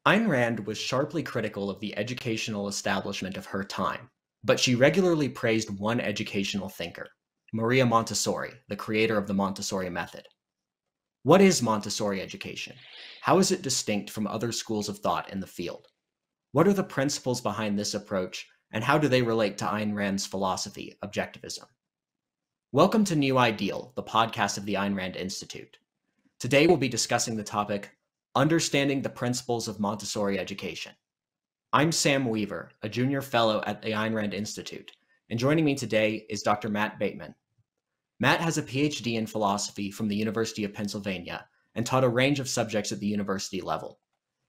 Ayn Rand was sharply critical of the educational establishment of her time, but she regularly praised one educational thinker, Maria Montessori, the creator of the Montessori method. What is Montessori education? How is it distinct from other schools of thought in the field? What are the principles behind this approach, and how do they relate to Ayn Rand's philosophy, objectivism? Welcome to New Ideal, the podcast of the Ayn Rand Institute. Today we'll be discussing the topic, Understanding the Principles of Montessori Education. I'm Sam Weaver, a junior fellow at the Ayn Rand Institute, and joining me today is Dr. Matt Bateman. Matt has a PhD in philosophy from the University of Pennsylvania and taught a range of subjects at the university level.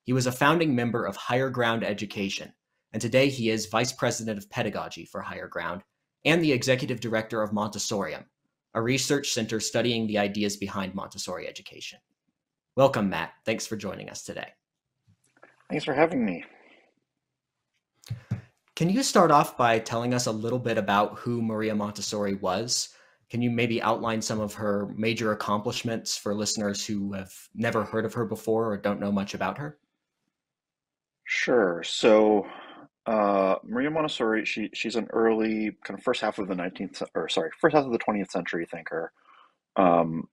He was a founding member of Higher Ground Education, and today he is Vice President of Pedagogy for Higher Ground and the Executive Director of Montessorium, a research center studying the ideas behind Montessori education. Welcome, Matt. Thanks for joining us today. Thanks for having me. Can you start off by telling us a little bit about who Maria Montessori was? Can you maybe outline some of her major accomplishments for listeners who have never heard of her before or don't know much about her? Sure. So, Maria Montessori, she's an early kind of first half of the 20th century thinker. Um,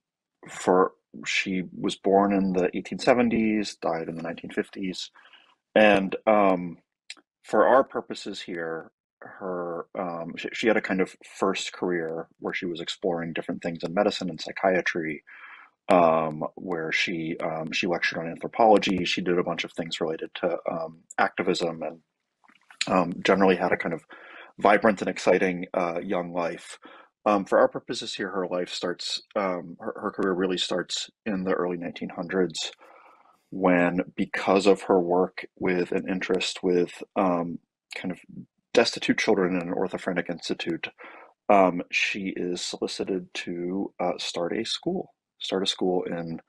for She was born in the 1870s, died in the 1950s, and for our purposes here, she had a kind of first career where she was exploring different things in medicine and psychiatry. Where she lectured on anthropology. She did a bunch of things related to activism, and generally had a kind of vibrant and exciting young life. For our purposes here, her life starts, her career really starts in the early 1900s when, because of her work with an interest with kind of destitute children in an orthophonic institute, she is solicited to start a school in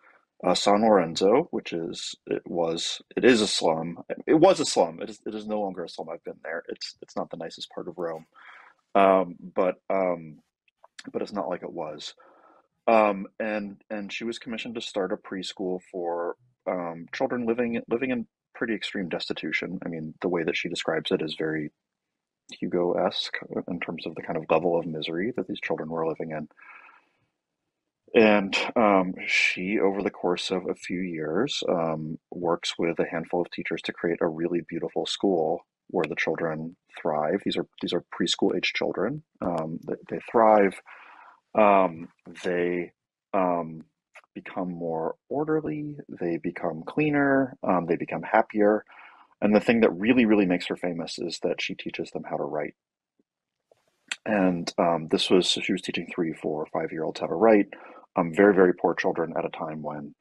San Lorenzo, which it is a slum. It was a slum. It is no longer a slum. I've been there. It's not the nicest part of Rome, um, but um, but it's not like it was. And she was commissioned to start a preschool for children living in pretty extreme destitution. I mean, the way that she describes it is very Hugo-esque in terms of the kind of level of misery that these children were living in. And she, over the course of a few years, works with a handful of teachers to create a really beautiful school where the children thrive. These are preschool age children. They thrive. They become more orderly. They become cleaner. They become happier. And the thing that really, really makes her famous is that she teaches them how to write. And she was teaching 3, 4, 5 year olds how to write. Very, very poor children at a time when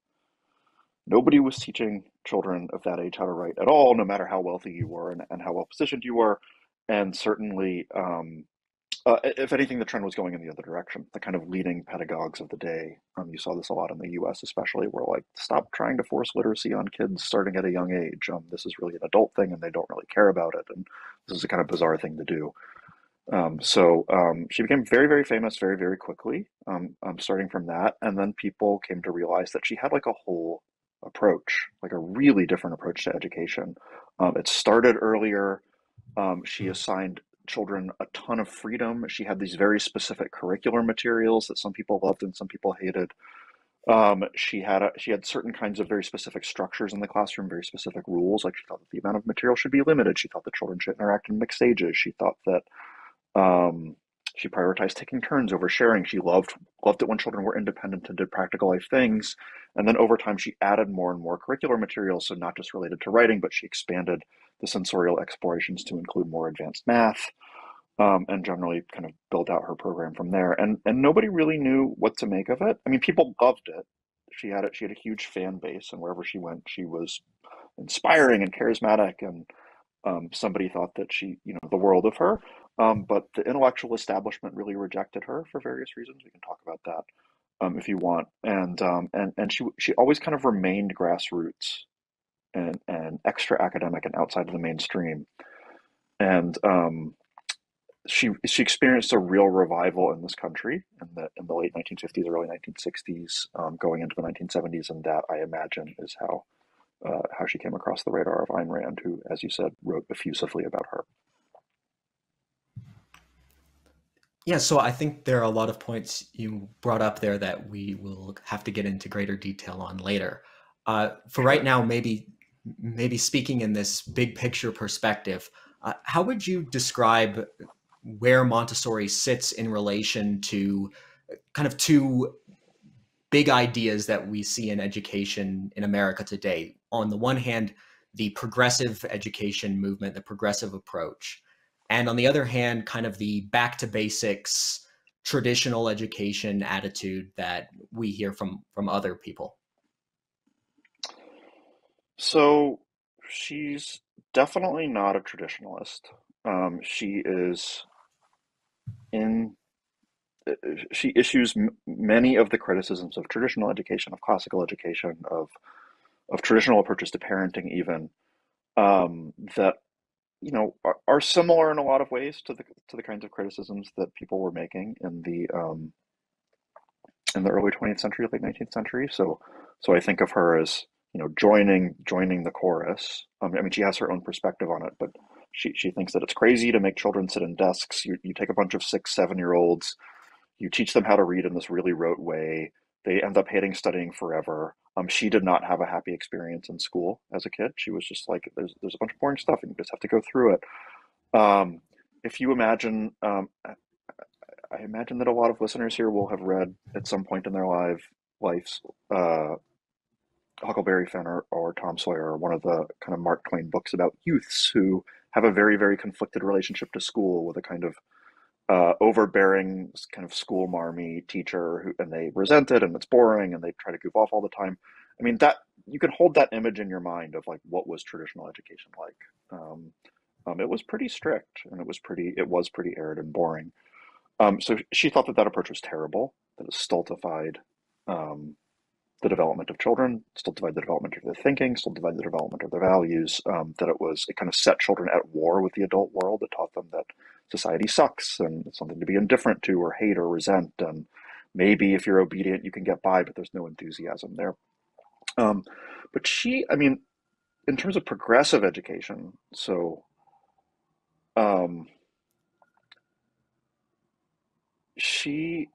nobody was teaching children of that age how to write at all, no matter how wealthy you were and how well positioned you were. And certainly, if anything, the trend was going in the other direction. The kind of leading pedagogues of the day, you saw this a lot in the US especially, were like, stop trying to force literacy on kids starting at a young age. This is really an adult thing and they don't really care about it. And this is a kind of bizarre thing to do. She became very, very famous very, very quickly, starting from that. And then people came to realize that she had like a whole approach, like a really different approach to education. It started earlier. She assigned children a ton of freedom. She had these very specific curricular materials that some people loved and some people hated. She had certain kinds of very specific structures in the classroom, very specific rules. Like she thought that the amount of material should be limited. She thought that children should interact in mixed stages. She thought that she prioritized taking turns over sharing. She loved it when children were independent and did practical life things. And then over time, she added more and more curricular materials, so not just related to writing, but she expanded the sensorial explorations to include more advanced math, and generally kind of built out her program from there. And nobody really knew what to make of it. I mean, people loved it. She had a huge fan base, and wherever she went, she was inspiring and charismatic, and somebody thought that the world of her. But the intellectual establishment really rejected her for various reasons. We can talk about that if you want. And she always kind of remained grassroots and extra academic and outside of the mainstream. And she experienced a real revival in this country in the late 1950s, early 1960s, going into the 1970s, and that I imagine is how how she came across the radar of Ayn Rand, who, as you said, wrote effusively about her. Yeah, so I think there are a lot of points you brought up there that we will have to get into greater detail on later. For right Sure. now, maybe speaking in this big picture perspective, how would you describe where Montessori sits in relation to kind of two big ideas that we see in education in America today? On the one hand, the progressive education movement, the progressive approach, and on the other hand, kind of the back to basics, traditional education attitude that we hear from other people. So she's definitely not a traditionalist. She is in. She issues many of the criticisms of traditional education, of classical education, of traditional approaches to parenting, even that are similar in a lot of ways to the kinds of criticisms that people were making in the early 20th century, late 19th century. So I think of her as joining the chorus. I mean, she has her own perspective on it, but she thinks that it's crazy to make children sit in desks. You take a bunch of 6, 7 year olds, you teach them how to read in this really rote way. They end up hating studying forever. She did not have a happy experience in school as a kid. She was just like, there's a bunch of boring stuff, and you just have to go through it. Um, if you imagine, I imagine that a lot of listeners here will have read at some point in their lives, Huckleberry Finn or Tom Sawyer, or one of the kind of Mark Twain books about youths who have a very, very conflicted relationship to school, with a kind of overbearing kind of school marmy teacher and they resent it, and it's boring, and they try to goof off all the time. I mean, that you can hold that image in your mind of like what was traditional education like. It was pretty strict, and it was pretty arid and boring. So she thought that that approach was terrible, that it stultified um, the development of children, stultified the development of their thinking, stultified the development of their values, that it kind of set children at war with the adult world. It taught them that society sucks and it's something to be indifferent to or hate or resent. And maybe if you're obedient, you can get by, but there's no enthusiasm there. Um, but I mean, in terms of progressive education, um, she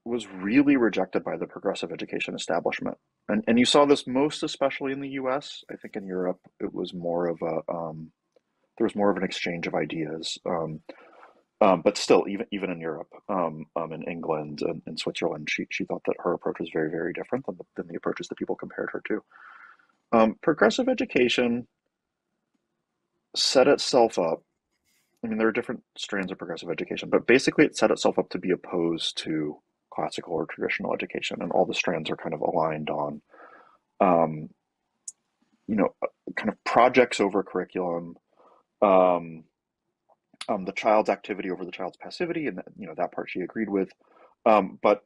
was really rejected by the progressive education establishment. And you saw this most especially in the US. I think in Europe, it was more of there was more of an exchange of ideas. But still, even in Europe, in England and in Switzerland, she thought that her approach was very, very different than the approaches that people compared her to. Progressive education set itself up. I mean, there are different strands of progressive education, but basically it set itself up to be opposed to classical or traditional education, and all the strands are kind of aligned on, um, kind of projects over curriculum, um, the child's activity over the child's passivity, and that part she agreed with. But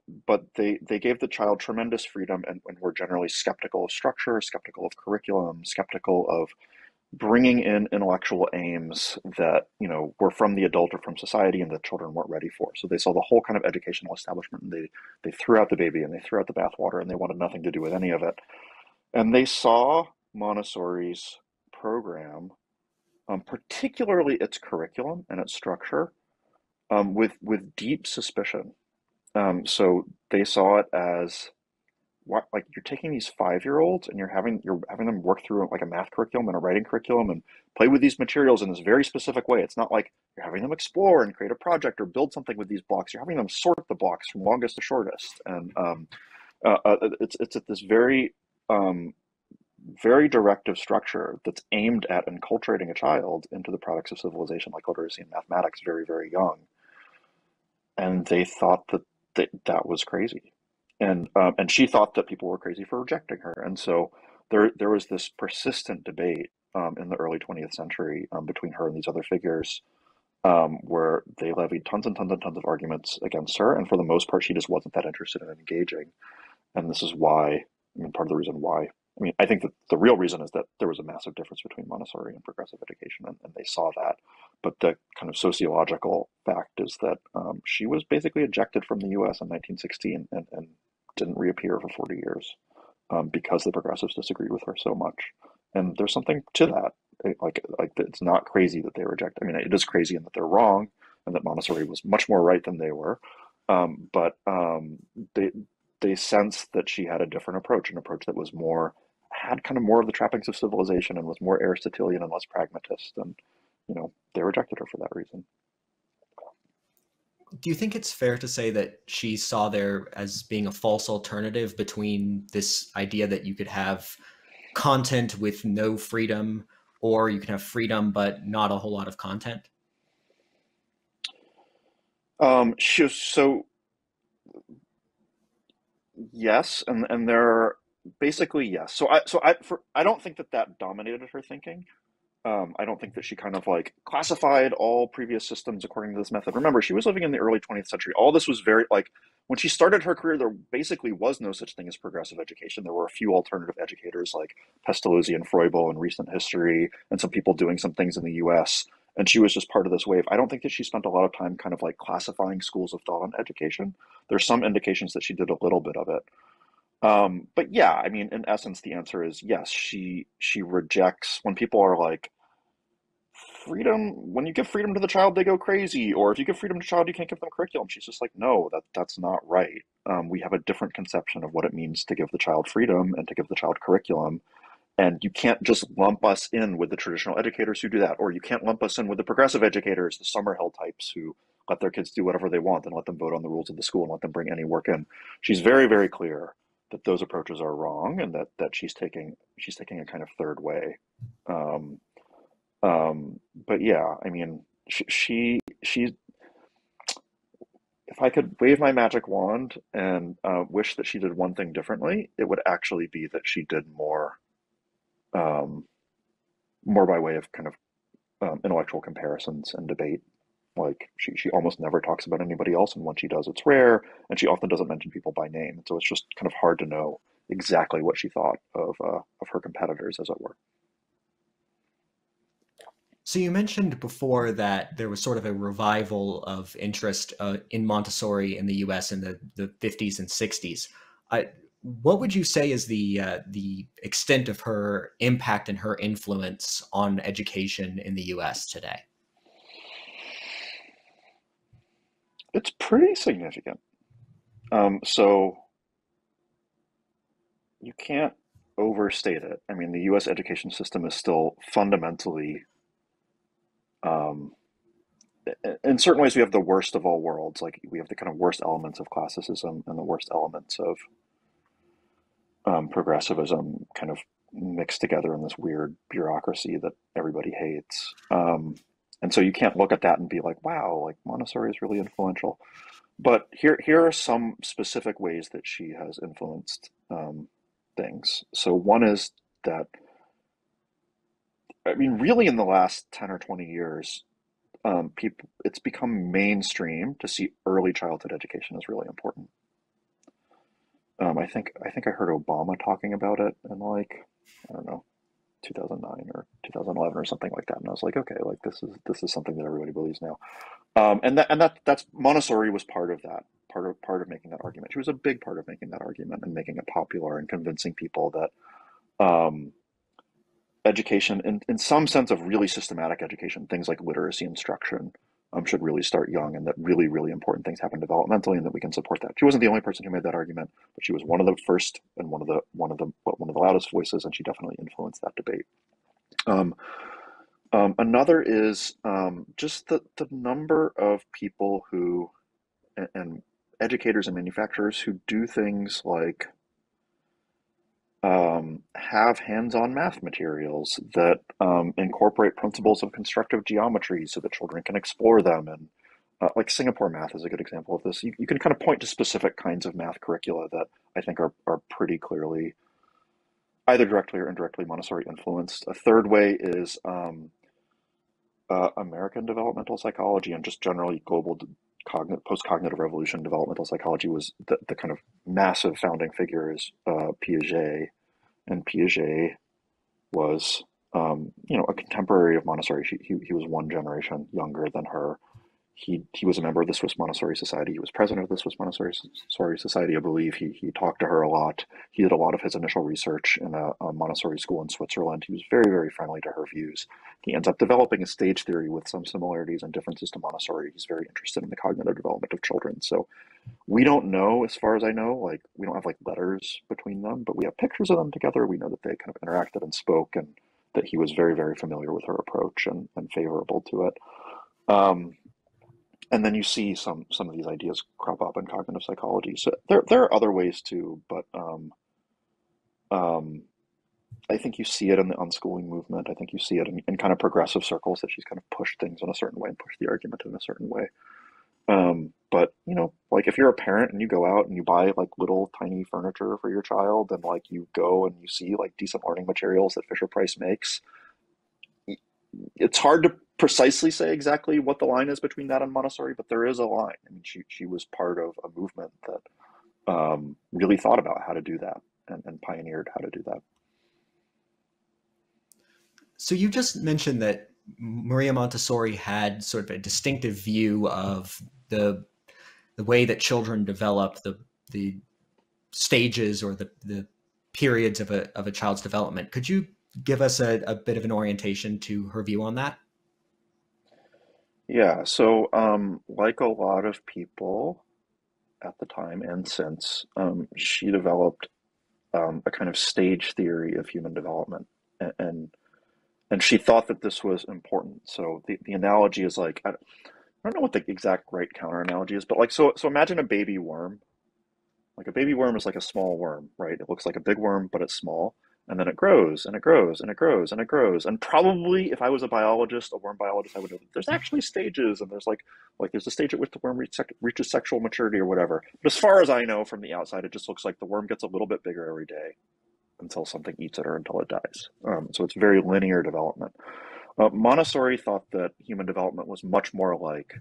they gave the child tremendous freedom, and were generally skeptical of structure, skeptical of curriculum, skeptical of bringing in intellectual aims that were from the adult or from society, and that children weren't ready for. So they saw the whole kind of educational establishment, and they threw out the baby, and they threw out the bathwater, and they wanted nothing to do with any of it. And they saw Montessori's program, particularly its curriculum and its structure, with deep suspicion. So they saw it as, what, like, you're taking these 5 year olds, and you're having them work through like a math curriculum and a writing curriculum, and play with these materials in this very specific way. It's not like you're having them explore and create a project or build something with these blocks. You're having them sort the blocks from longest to shortest, and it's at this um, very directive structure that's aimed at enculturating a child into the products of civilization, like literacy and mathematics, very, very young. And they thought that was crazy, and she thought that people were crazy for rejecting her. And so there was this persistent debate, in the early 20th century, between her and these other figures, where they levied tons and tons and tons of arguments against her, and for the most part, she just wasn't that interested in engaging. And this is why, I mean, part of the reason why. I mean, I think that the real reason is that there was a massive difference between Montessori and progressive education, and they saw that. But the kind of sociological fact is that, she was basically ejected from the U.S. in 1916, and didn't reappear for 40 years. because the progressives disagreed with her so much. And there's something to that. Like it's not crazy that they reject. I mean, it is crazy in that they're wrong and that Montessori was much more right than they were. But they they sensed that she had a different approach, an approach that was more had kind of more of the trappings of civilization and was more Aristotelian and less pragmatist. And they rejected her for that reason. Do you think it's fair to say that she saw there as being a false alternative between this idea that you could have content with no freedom, or you can have freedom but not a whole lot of content? She was so yes, and there are basically yes. I don't think that that dominated her thinking. I don't think that she kind of like classified all previous systems according to this method. Remember, she was living in the early 20th century. All this was very like when she started her career, there basically was no such thing as progressive education. There were a few alternative educators like Pestalozzi and Froebel in recent history, and some people doing some things in the US. And she was just part of this wave. I don't think that she spent a lot of time kind of like classifying schools of thought on education. There's some indications that she did a little bit of it. But yeah, I mean, in essence, the answer is yes. She rejects when people are like, freedom, when you give freedom to the child they go crazy, or if you give freedom to the child you can't give them curriculum. She's just like, no, that's not right. We have a different conception of what it means to give the child freedom and to give the child curriculum, and you can't just lump us in with the traditional educators who do that, or you can't lump us in with the progressive educators, the Summerhill types who let their kids do whatever they want and let them vote on the rules of the school and let them bring any work in. She's very, very clear that those approaches are wrong, and that she's taking a kind of third way. um, but yeah, I mean, she, if I could wave my magic wand and wish that she did one thing differently, it would actually be that she did um, more by way of kind of intellectual comparisons and debate. Like she almost never talks about anybody else, and when she does, it's rare, and she often doesn't mention people by name. So it's just kind of hard to know exactly what she thought of her competitors, as it were. So you mentioned before that there was sort of a revival of interest in Montessori in the U.S. in the 50s and 60s. What would you say is the extent of her impact and her influence on education in the U.S. today? It's pretty significant. So you can't overstate it. I mean, the U.S. education system is still fundamentally, um, in certain ways, we have the worst of all worlds. Like we have the kind of worst elements of classicism and the worst elements of progressivism, kind of mixed together in this weird bureaucracy that everybody hates. And so you can't look at that and be like, "Wow, like Montessori is really influential." But here are some specific ways that she has influenced things. So one is that, I mean, really in the last 10 or 20 years, people it's become mainstream to see early childhood education is really important. I think I heard Obama talking about it in like, I don't know, 2009 or 2011 or something like that, and I was like, okay, like this is something that everybody believes now. And that's Montessori was part of that, part of making that argument. She was a big part of making that argument and making it popular and convincing people that um, education, in some sense of really systematic education, things like literacy instruction, should really start young, and that really, really important things happen developmentally, and that we can support that. She wasn't the only person who made that argument, but she was one of the first and one of the loudest voices, and she definitely influenced that debate. Um, Another is just the number of people who and educators and manufacturers who do things like have hands-on math materials that incorporate principles of constructive geometry so that children can explore them. And like Singapore math is a good example of this. You can kind of point to specific kinds of math curricula that I think are pretty clearly either directly or indirectly Montessori influenced. A third way is American developmental psychology, and just generally global post-cognitive revolution developmental psychology was the kind of massive founding figure is Piaget. And Piaget was, a contemporary of Montessori. He was one generation younger than her. he was a member of the Swiss Montessori Society. He was president of the Swiss Montessori Society, I believe. He talked to her a lot. He did a lot of his initial research in a Montessori school in Switzerland. He was very, very friendly to her views. He ends up developing a stage theory with some similarities and differences to Montessori. He's very interested in the cognitive development of children. So we don't know, as far as I know, like we don't have like letters between them, but we have pictures of them together. We know that they kind of interacted and spoke, and that he was very, very familiar with her approach and favorable to it. Um, and then you see some of these ideas crop up in cognitive psychology. So there are other ways too, but um, I think you see it in the unschooling movement. I think you see it in kind of progressive circles, that she's kind of pushed things in a certain way and pushed the argument in a certain way. But you know, like if you're a parent and you go out and you buy like little tiny furniture for your child, and like you go and you see like decent learning materials that Fisher Price makes, it's hard to precisely say exactly what the line is between that and Montessori, but there is a line. I mean, she was part of a movement that really thought about how to do that, and pioneered how to do that. So you just mentioned that Maria Montessori had sort of a distinctive view of the way that children develop, the stages or the periods of a child's development. Could you give us a bit of an orientation to her view on that? Yeah, so like a lot of people at the time and since, she developed a kind of stage theory of human development, and and she thought that this was important. So the analogy is like, I don't know what the exact right counter analogy is, but like so imagine a baby worm. Like a baby worm is like a small worm, right? It looks like a big worm, but it's small. And then it grows and it grows and it grows and it grows. And probably if I was a biologist, a worm biologist, I would know that there's actually stages, and there's like there's a stage at which the worm reaches sexual maturity or whatever. But as far as I know from the outside, it just looks like the worm gets a little bit bigger every day until something eats it or until it dies. So it's very linear development. Montessori thought that human development was much more like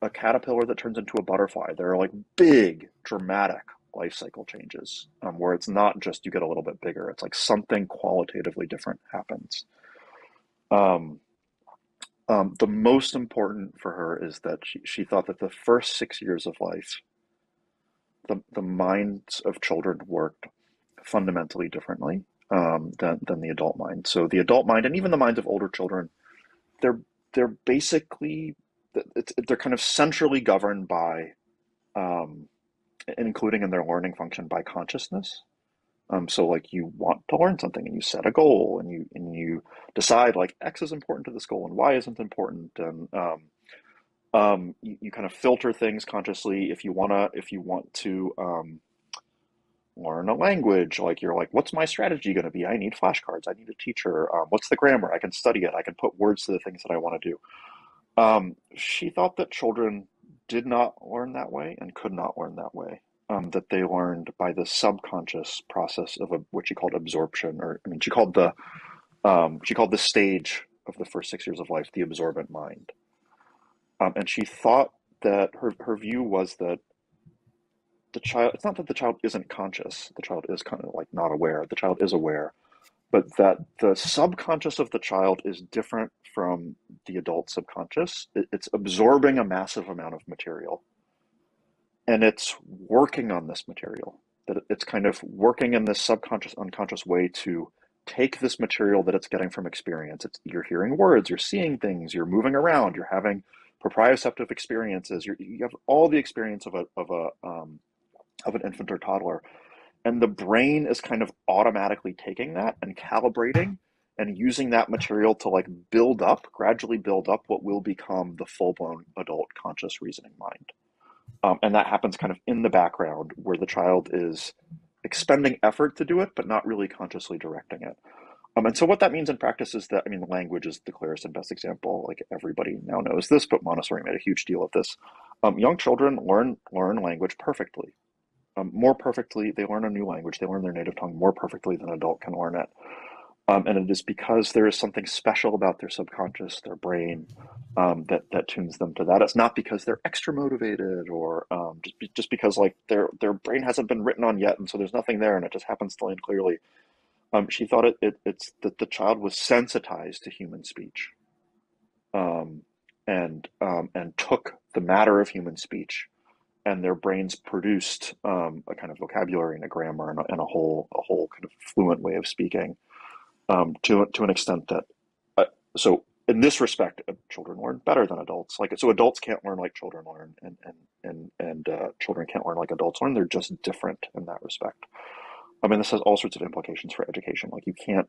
a caterpillar that turns into a butterfly. There are like big, dramatic life cycle changes, where it's not just you get a little bit bigger. It's like something qualitatively different happens. Um, the most important for her is that she thought that the first 6 years of life, the minds of children worked fundamentally differently, than the adult mind. So the adult mind, and even the minds of older children, they're they're basically they're kind of centrally governed by, um, including in their learning function, by consciousness. So like you want to learn something and you set a goal, and you decide like X is important to this goal and Y isn't important, and you kind of filter things consciously. If you want to learn a language, like you're like, what's my strategy going to be? I need flashcards. I need a teacher. What's the grammar? I can study it. I can put words to the things that I want to do. She thought that children did not learn that way and could not learn that way. That they learned by the subconscious process of what she called absorption, or I mean, she called the stage of the first 6 years of life the absorbent mind. And she thought that her view was that the child, it's not that the child isn't conscious, the child is kind of like not aware, the child is aware, but that the subconscious of the child is different from the adult subconscious. It's absorbing a massive amount of material, and it's working on this material. That it's kind of working in this subconscious, unconscious way to take this material that it's getting from experience. You're hearing words, you're seeing things, you're moving around, you're having proprioceptive experiences. You have all the experience of an infant or toddler, and the brain is kind of automatically taking that and calibrating and using that material to like gradually build up what will become the full-blown adult conscious reasoning mind. And that happens kind of in the background, where the child is expending effort to do it, but not really consciously directing it. And so what that means in practice is that, I mean, language is the clearest and best example. Like everybody now knows this, but Montessori made a huge deal of this. Young children learn language perfectly. More perfectly, they learn a new language. They learn their native tongue more perfectly than an adult can learn it. And it is because there is something special about their subconscious, their brain, that tunes them to that. It's not because they're extra motivated, or just because like their brain hasn't been written on yet, and so there's nothing there, and it just happens to land clearly. She thought it's that the child was sensitized to human speech, um, and took the matter of human speech, and their brains produced a kind of vocabulary and a grammar and a whole kind of fluent way of speaking, to an extent that so in this respect, children learn better than adults. Like, so adults can't learn like children learn, and children can't learn like adults learn. They're just different in that respect. I mean, this has all sorts of implications for education. Like, you can't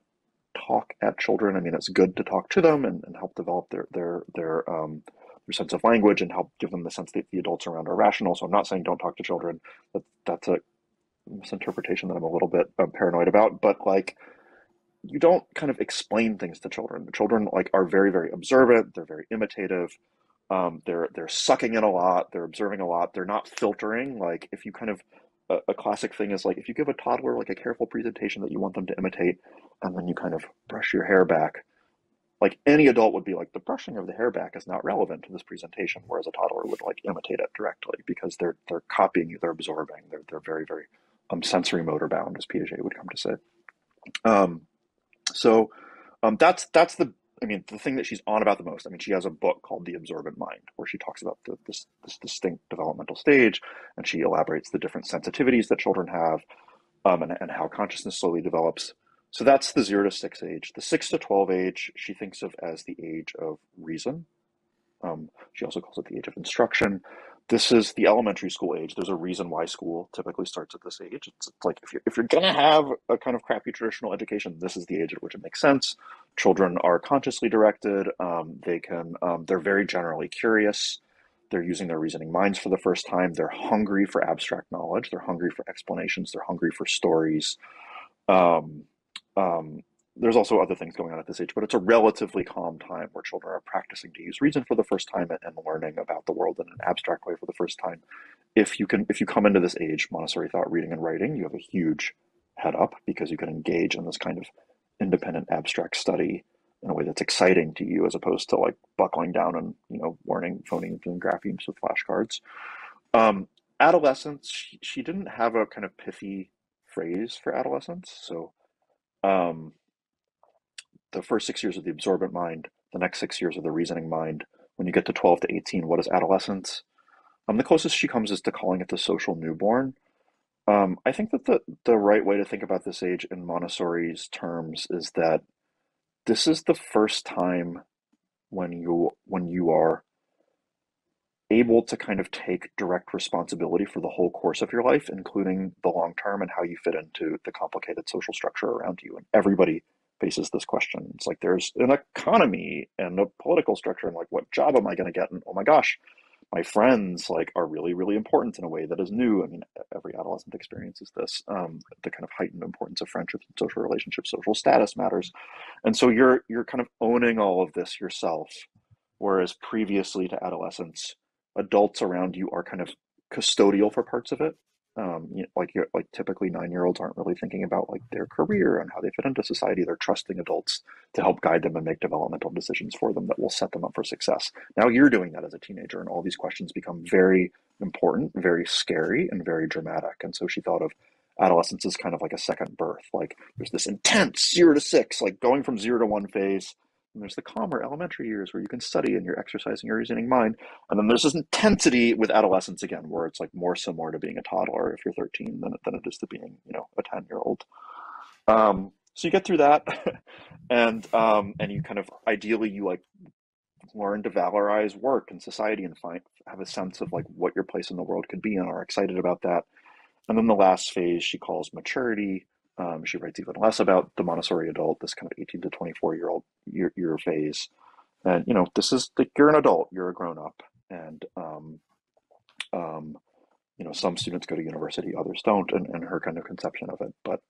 talk at children. I mean, it's good to talk to them and help develop their sense of language and help give them the sense that the adults around are rational. So I'm not saying don't talk to children. That's a misinterpretation that I'm a little bit paranoid about. But like, you don't kind of explain things to children. The children like are very, very observant. They're very imitative. They're sucking in a lot. They're observing a lot. They're not filtering. Like, if you kind of a classic thing is like, if you give a toddler like a careful presentation that you want them to imitate, and then you kind of brush your hair back, like any adult would be like, the brushing of the hair back is not relevant to this presentation, whereas a toddler would like imitate it directly because they're copying you, they're absorbing, they're very, very sensory motor bound, as Piaget would come to say. Um, so that's the, I mean, the thing that she's on about the most. I mean, she has a book called The Absorbent Mind, where she talks about this distinct developmental stage, and she elaborates the different sensitivities that children have, and how consciousness slowly develops. So that's the 0 to 6 age. The 6 to 12 age, she thinks of as the age of reason. She also calls it the age of instruction. This is the elementary school age. There's a reason why school typically starts at this age. It's like, if you're gonna have a kind of crappy traditional education, this is the age at which it makes sense. Children are consciously directed. They're very generally curious. They're using their reasoning minds for the first time. They're hungry for abstract knowledge. They're hungry for explanations. They're hungry for stories. Um, um, there's also other things going on at this age, but it's a relatively calm time where children are practicing to use reason for the first time and learning about the world in an abstract way for the first time. If you come into this age, Montessori thought, reading and writing, you have a huge head up because you can engage in this kind of independent abstract study in a way that's exciting to you, as opposed to like buckling down and learning phonemes and graphemes with flashcards. Um, Adolescence, she didn't have a kind of pithy phrase for adolescence, so um, the first 6 years of the absorbent mind, the next 6 years of the reasoning mind. When you get to 12 to 18, what is adolescence? The closest she comes is to calling it the social newborn. I think that the right way to think about this age in Montessori's terms is that this is the first time when you are able to kind of take direct responsibility for the whole course of your life, including the long term and how you fit into the complicated social structure around you. And everybody faces this question. It's like, there's an economy and a political structure, and like, what job am I going to get? And oh my gosh, my friends like are really, really important in a way that is new. I mean, every adolescent experiences this. The kind of heightened importance of friendships and social relationships, social status matters, and so you're kind of owning all of this yourself. Whereas previously to adolescence, adults around you are kind of custodial for parts of it. Like, you're like, typically 9-year-olds aren't really thinking about like their career and how they fit into society. They're trusting adults to help guide them and make developmental decisions for them that will set them up for success. Now you're doing that as a teenager, and all these questions become very important, very scary, and very dramatic. And so she thought of adolescence as kind of like a second birth. Like, there's this intense 0 to 6, like going from 0 to 1 phase. And there's the calmer elementary years where you can study and you're exercising your reasoning mind. And then there's this intensity with adolescence again, where it's like more similar to being a toddler if you're 13 than it is to being, a 10-year-old. So you get through that, and you kind of, ideally, you like learn to valorize work and society and have a sense of like what your place in the world could be, and are excited about that. And then the last phase she calls maturity. She writes even less about the Montessori adult, this kind of 18 to 24-year-old year phase. And this is like, you're an adult, you're a grown up, and um, some students go to university, others don't, and her kind of conception of it. But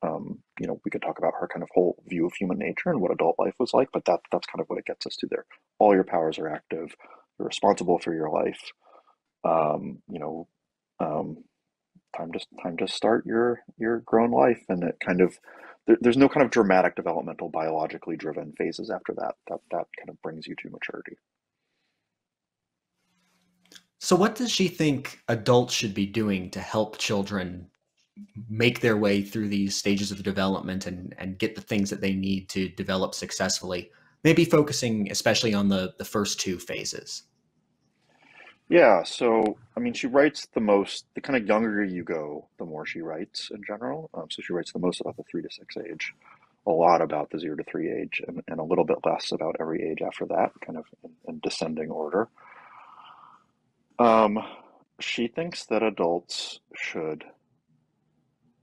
we could talk about her kind of whole view of human nature and what adult life was like. But that's kind of what it gets us to there. All your powers are active. You're responsible for your life. Um, you know, um, time to start your grown life, and it kind of there's no kind of dramatic developmental biologically driven phases after that kind of brings you to maturity. So, what does she think adults should be doing to help children make their way through these stages of development and get the things that they need to develop successfully? Maybe focusing especially on the first two phases. Yeah, so I mean, she writes the most, the kind of younger you go, the more she writes in general. So she writes the most about the 3 to 6 age, a lot about the 0 to 3 age, and a little bit less about every age after that, kind of in descending order. Um, she thinks that adults should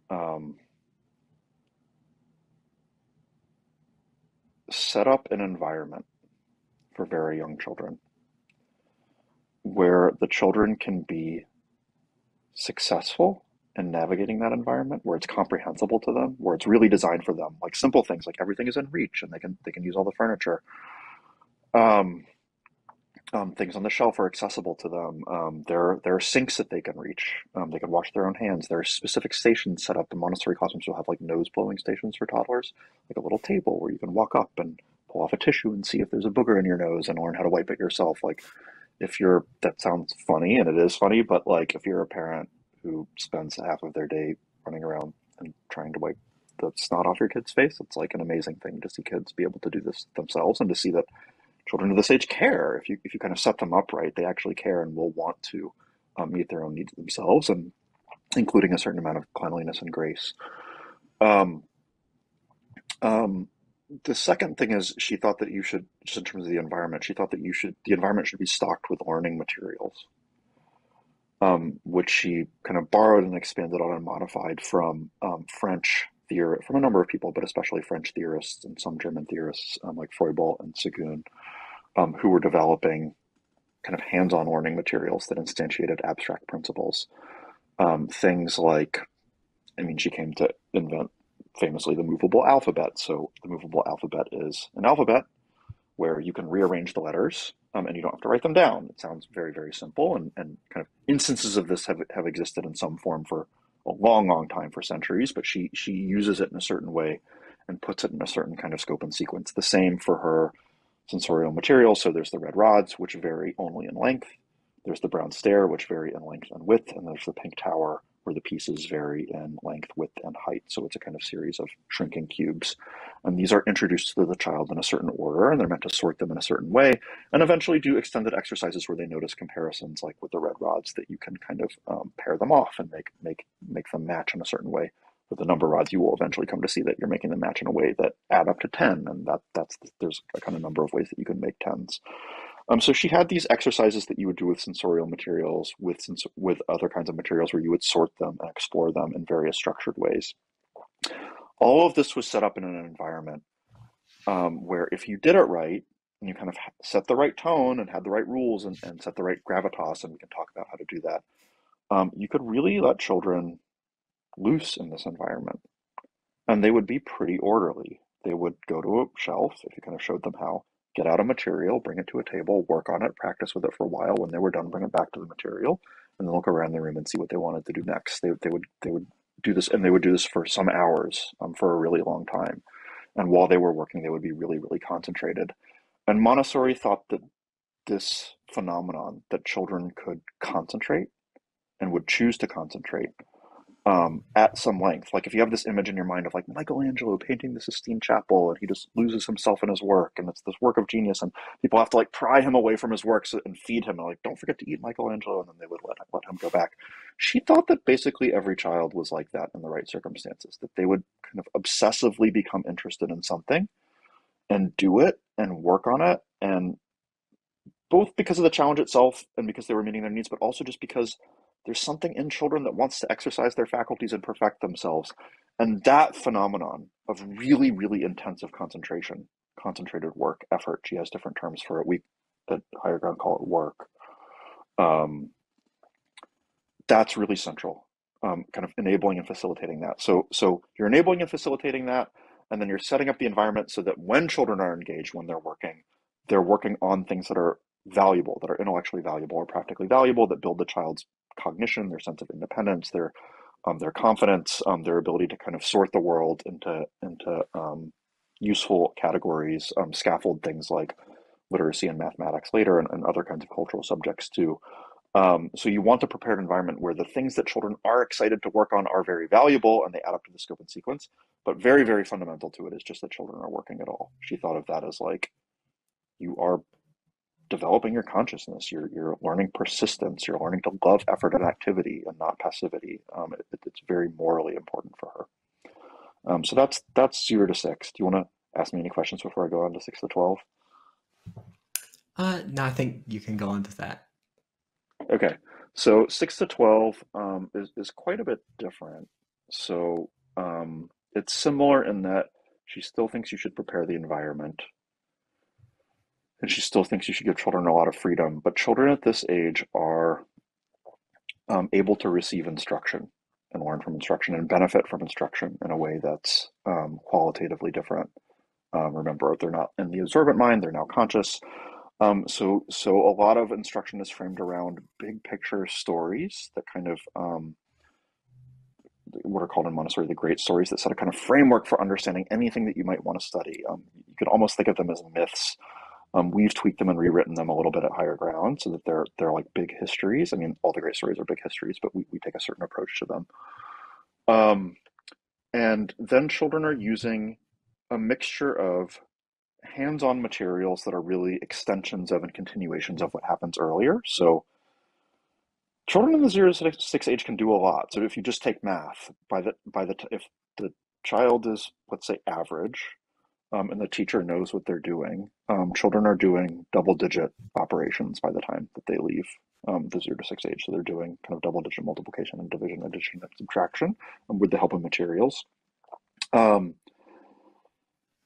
um, set up an environment for very young children where the children can be successful in navigating that environment, where it's comprehensible to them, where it's really designed for them, like simple things like everything is in reach and they can use all the furniture. Um, Things on the shelf are accessible to them. There are sinks that they can reach. They can wash their own hands. There are specific stations set up. The Montessori classrooms will have like nose blowing stations for toddlers, like a little table where you can walk up and pull off a tissue and see if there's a booger in your nose and learn how to wipe it yourself. Like if you're, that sounds funny and it is funny, but like if you're a parent who spends half of their day running around and trying to wipe the snot off your kid's face, it's like an amazing thing to see kids be able to do this themselves and to see that children of this age care. If you kind of set them up right, they actually care and will want to meet their own needs themselves, and including a certain amount of cleanliness and grace. Um, um, the second thing is she thought that you should, just in terms of the environment, she thought that the environment should be stocked with learning materials, which she kind of borrowed and expanded on and modified from from a number of people, but especially French theorists and some German theorists like Froebel and Segun, who were developing kind of hands-on learning materials that instantiated abstract principles. Things like, I mean, she came to invent famously the movable alphabet. So the movable alphabet is an alphabet where you can rearrange the letters and you don't have to write them down. It sounds very, very simple, and kind of instances of this have existed in some form for a long, long time, for centuries, but she uses it in a certain way and puts it in a certain kind of scope and sequence. The same for her sensorial materials. So there's the red rods, which vary only in length. There's the brown stair, which vary in length and width. And there's the pink tower, where the pieces vary in length, width, and height. So it's a kind of series of shrinking cubes. And these are introduced to the child in a certain order, and they're meant to sort them in a certain way, and eventually do extended exercises where they notice comparisons, like with the red rods, that you can kind of pair them off and make them match in a certain way. With the number rods, you will eventually come to see that you're making them match in a way that add up to 10, and there's a kind of number of ways that you can make tens. So she had these exercises that you would do with sensorial materials, with other kinds of materials, where you would sort them and explore them in various structured ways. All of this was set up in an environment where if you did it right, and you kind of set the right tone and had the right rules, and set the right gravitas, and we can talk about how to do that, you could really let children loose in this environment. And they would be pretty orderly. They would go to a shelf, if you kind of showed them how, get out a material, bring it to a table, work on it, practice with it for a while. When they were done, bring it back to the material, and then look around the room and see what they wanted to do next. They would do this, and they would do this for some hours, for a really long time. And while they were working, they would be really, really concentrated. And Montessori thought that this phenomenon, that children could concentrate and would choose to concentrate at some length. Like if you have this image in your mind of like Michelangelo painting the Sistine Chapel, and he just loses himself in his work, and it's this work of genius, and people have to like pry him away from his works and feed him, and like, don't forget to eat Michelangelo, and then they would let him go back. She thought that basically every child was like that in the right circumstances, that they would kind of obsessively become interested in something and do it and work on it, and both because of the challenge itself and because they were meeting their needs, but also just because there's something in children that wants to exercise their faculties and perfect themselves. And that phenomenon of really, really intensive concentration, concentrated work, effort, she has different terms for it. We at Higher Ground call it work. Um, that's really central, kind of enabling and facilitating that. So you're enabling and facilitating that, and then you're setting up the environment so that when children are engaged, when they're working on things that are valuable, that are intellectually valuable or practically valuable, that build the child's cognition, their sense of independence, their confidence, their ability to kind of sort the world into useful categories, scaffold things like literacy and mathematics later, and other kinds of cultural subjects too. So you want a prepared environment where the things that children are excited to work on are very valuable and they add up to the scope and sequence, but very, very fundamental to it is just that children are working at all. She thought of that as like, you are developing your consciousness. You're learning persistence. You're learning to love effort and activity and not passivity. It's very morally important for her. So that's 0 to 6. Do you want to ask me any questions before I go on to 6 to 12? No, I think you can go on to that. Okay, so 6 to 12 is quite a bit different. So it's similar in that she still thinks you should prepare the environment, and she still thinks you should give children a lot of freedom. But children at this age are able to receive instruction and learn from instruction and benefit from instruction in a way that's qualitatively different. Remember, they're not in the observant mind; they're now conscious. So a lot of instruction is framed around big picture stories that kind of what are called in Montessori the great stories that set a kind of framework for understanding anything that you might want to study. You could almost think of them as myths. We've tweaked them and rewritten them a little bit at higher ground so that they're like big histories. I mean, all the great stories are big histories, but we take a certain approach to them. Um, and then children are using a mixture of hands-on materials that are really extensions of and continuations of what happens earlier. So children in the 0 to 6 age can do a lot. So if you just take math, if the child is, let's say, average, and the teacher knows what they're doing, children are doing double-digit operations by the time that they leave the 0 to 6 age. So they're doing kind of double-digit multiplication and division, addition, and subtraction with the help of materials.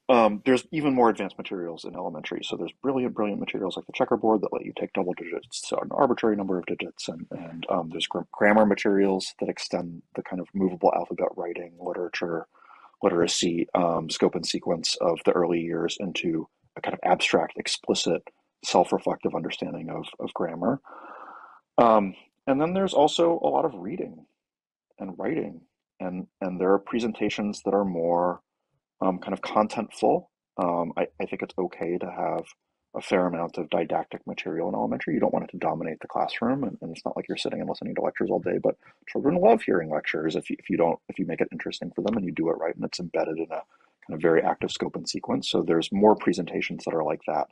Um, there's even more advanced materials in elementary. So there's brilliant, brilliant materials like the checkerboard that let you take double digits to an arbitrary number of digits. And there's grammar materials that extend the kind of movable alphabet writing, literature, literacy, scope and sequence of the early years into a kind of abstract, explicit, self-reflective understanding of grammar. Um, and then there's also a lot of reading and writing. And there are presentations that are more kind of contentful. I think it's okay to have a fair amount of didactic material in elementary. You don't want it to dominate the classroom, and it's not like you're sitting and listening to lectures all day. But children love hearing lectures if you make it interesting for them and you do it right, and it's embedded in a kind of very active scope and sequence. So there's more presentations that are like that,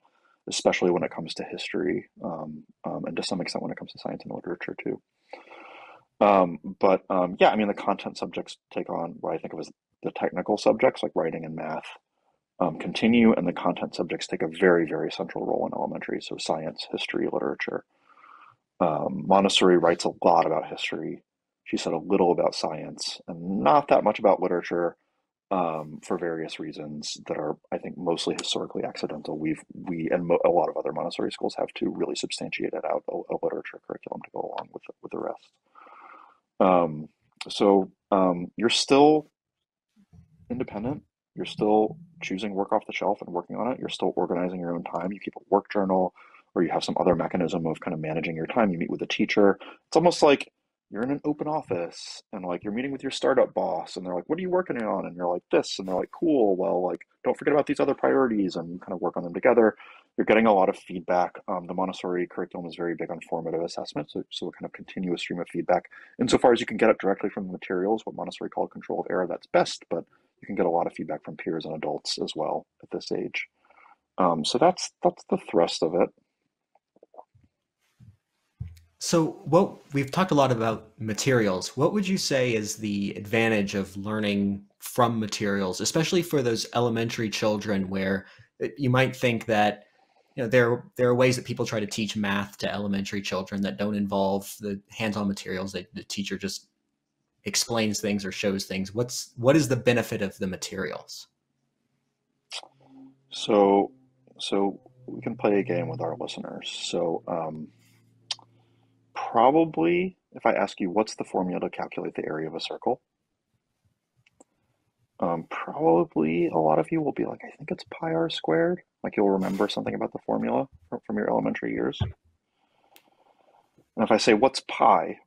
especially when it comes to history, and to some extent when it comes to science and literature too. But yeah, I mean, the content subjects take on what I think of as the technical subjects like writing and math continue, and the content subjects take a very, very central role in elementary. So science, history, literature. Montessori writes a lot about history. She said a little about science and not that much about literature for various reasons that are, I think, mostly historically accidental. A lot of other Montessori schools have to really substantiate it out a literature curriculum to go along with the rest. Um, so you're still independent. You're still choosing work off the shelf and working on it. You're still organizing your own time. You keep a work journal, or you have some other mechanism of kind of managing your time. You meet with a teacher. It's almost like you're in an open office and like you're meeting with your startup boss and they're like, "What are you working on?" And you're like, "This." And they're like, "Cool. Well, like, don't forget about these other priorities," and you kind of work on them together. You're getting a lot of feedback. The Montessori curriculum is very big on formative assessment, so a kind of continuous stream of feedback. Insofar as you can get it directly from the materials, what Montessori called control of error, that's best, but you can get a lot of feedback from peers and adults as well at this age. So that's the thrust of it. So, what we've talked a lot about materials. What would you say is the advantage of learning from materials, especially for those elementary children where you might think that there are ways that people try to teach math to elementary children that don't involve the hands-on materials that the teacher just explains things or shows things. What is the benefit of the materials? So so we can play a game with our listeners. Probably if I ask you what's the formula to calculate the area of a circle, probably a lot of you will be like, I think it's pi r squared. Like you'll remember something about the formula from your elementary years. And if I say what's pi,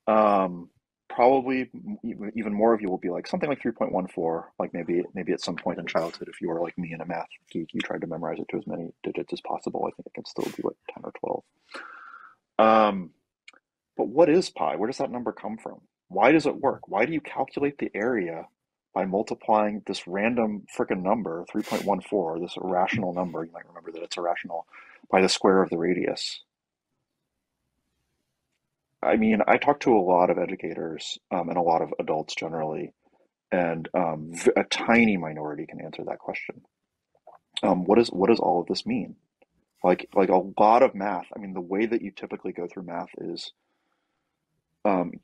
um, probably even more of you will be like something like 3.14. Like maybe at some point in childhood, if you were like me and a math geek, you tried to memorize it to as many digits as possible. I think it can still be like 10 or 12. Um, but what is pi? Where does that number come from? Why does it work? Why do you calculate the area by multiplying this random freaking number, 3.14, this irrational number? You might remember that it's irrational, by the square of the radius. I mean, I talk to a lot of educators and a lot of adults generally, and a tiny minority can answer that question. What does all of this mean? Like a lot of math. I mean, the way that you typically go through math is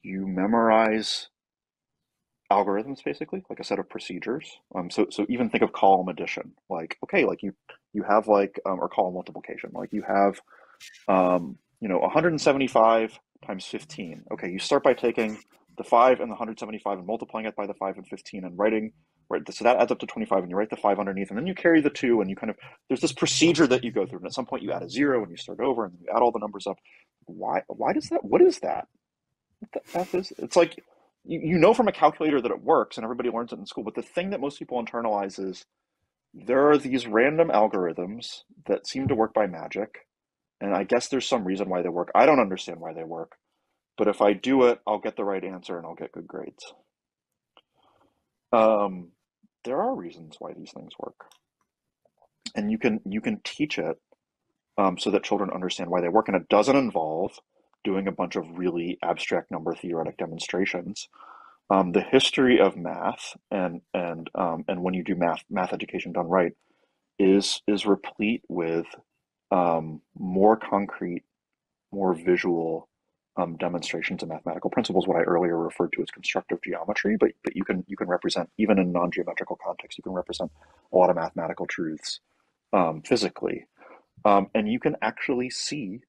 you memorize algorithms basically, like a set of procedures. So even think of column addition. Like okay, like you have like or column multiplication. Like you have 175 times 15. Okay, you start by taking the 5 and the 175 and multiplying it by the 5 and 15 and writing, right? So that adds up to 25 and you write the 5 underneath and then you carry the 2 and you kind of, there's this procedure that you go through. And at some point you add a 0 and you start over and you add all the numbers up. Why does that, what is that? What the F is, it's like, you know from a calculator that it works and everybody learns it in school, but the thing that most people internalize is there are these random algorithms that seem to work by magic, and I guess there's some reason why they work. I don't understand why they work, but if I do it, I'll get the right answer and I'll get good grades. Um, there are reasons why these things work, and you can teach it so that children understand why they work, and it doesn't involve doing a bunch of really abstract number theoretic demonstrations. The history of math and when you do math education done right is replete with more concrete, more visual demonstrations of mathematical principles, what I earlier referred to as constructive geometry, but you can represent, even in non-geometrical context, you can represent a lot of mathematical truths physically. And you can actually see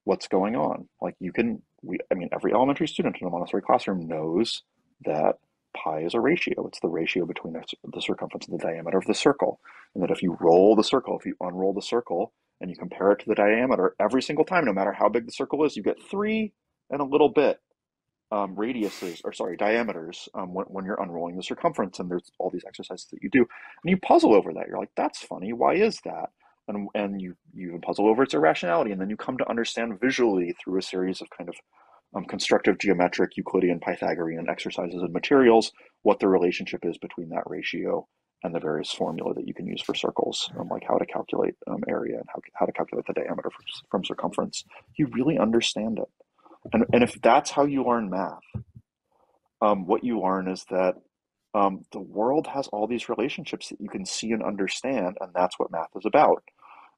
what's going on. Like I mean, every elementary student in a Montessori classroom knows that pi is a ratio. It's the ratio between the circumference and the diameter of the circle. And that if you roll the circle, if you unroll the circle and you compare it to the diameter every single time, no matter how big the circle is, you get three and a little bit radiuses, or sorry, diameters when you're unrolling the circumference. And there's all these exercises that you do, and you puzzle over that. You're like, that's funny. Why is that? And you even puzzle over its irrationality, and then you come to understand visually through a series of kind of constructive geometric Euclidean Pythagorean exercises and materials what the relationship is between that ratio and the various formula that you can use for circles, like how to calculate area and how to calculate the diameter from circumference. You really understand it. And if that's how you learn math, what you learn is that the world has all these relationships that you can see and understand, and that's what math is about.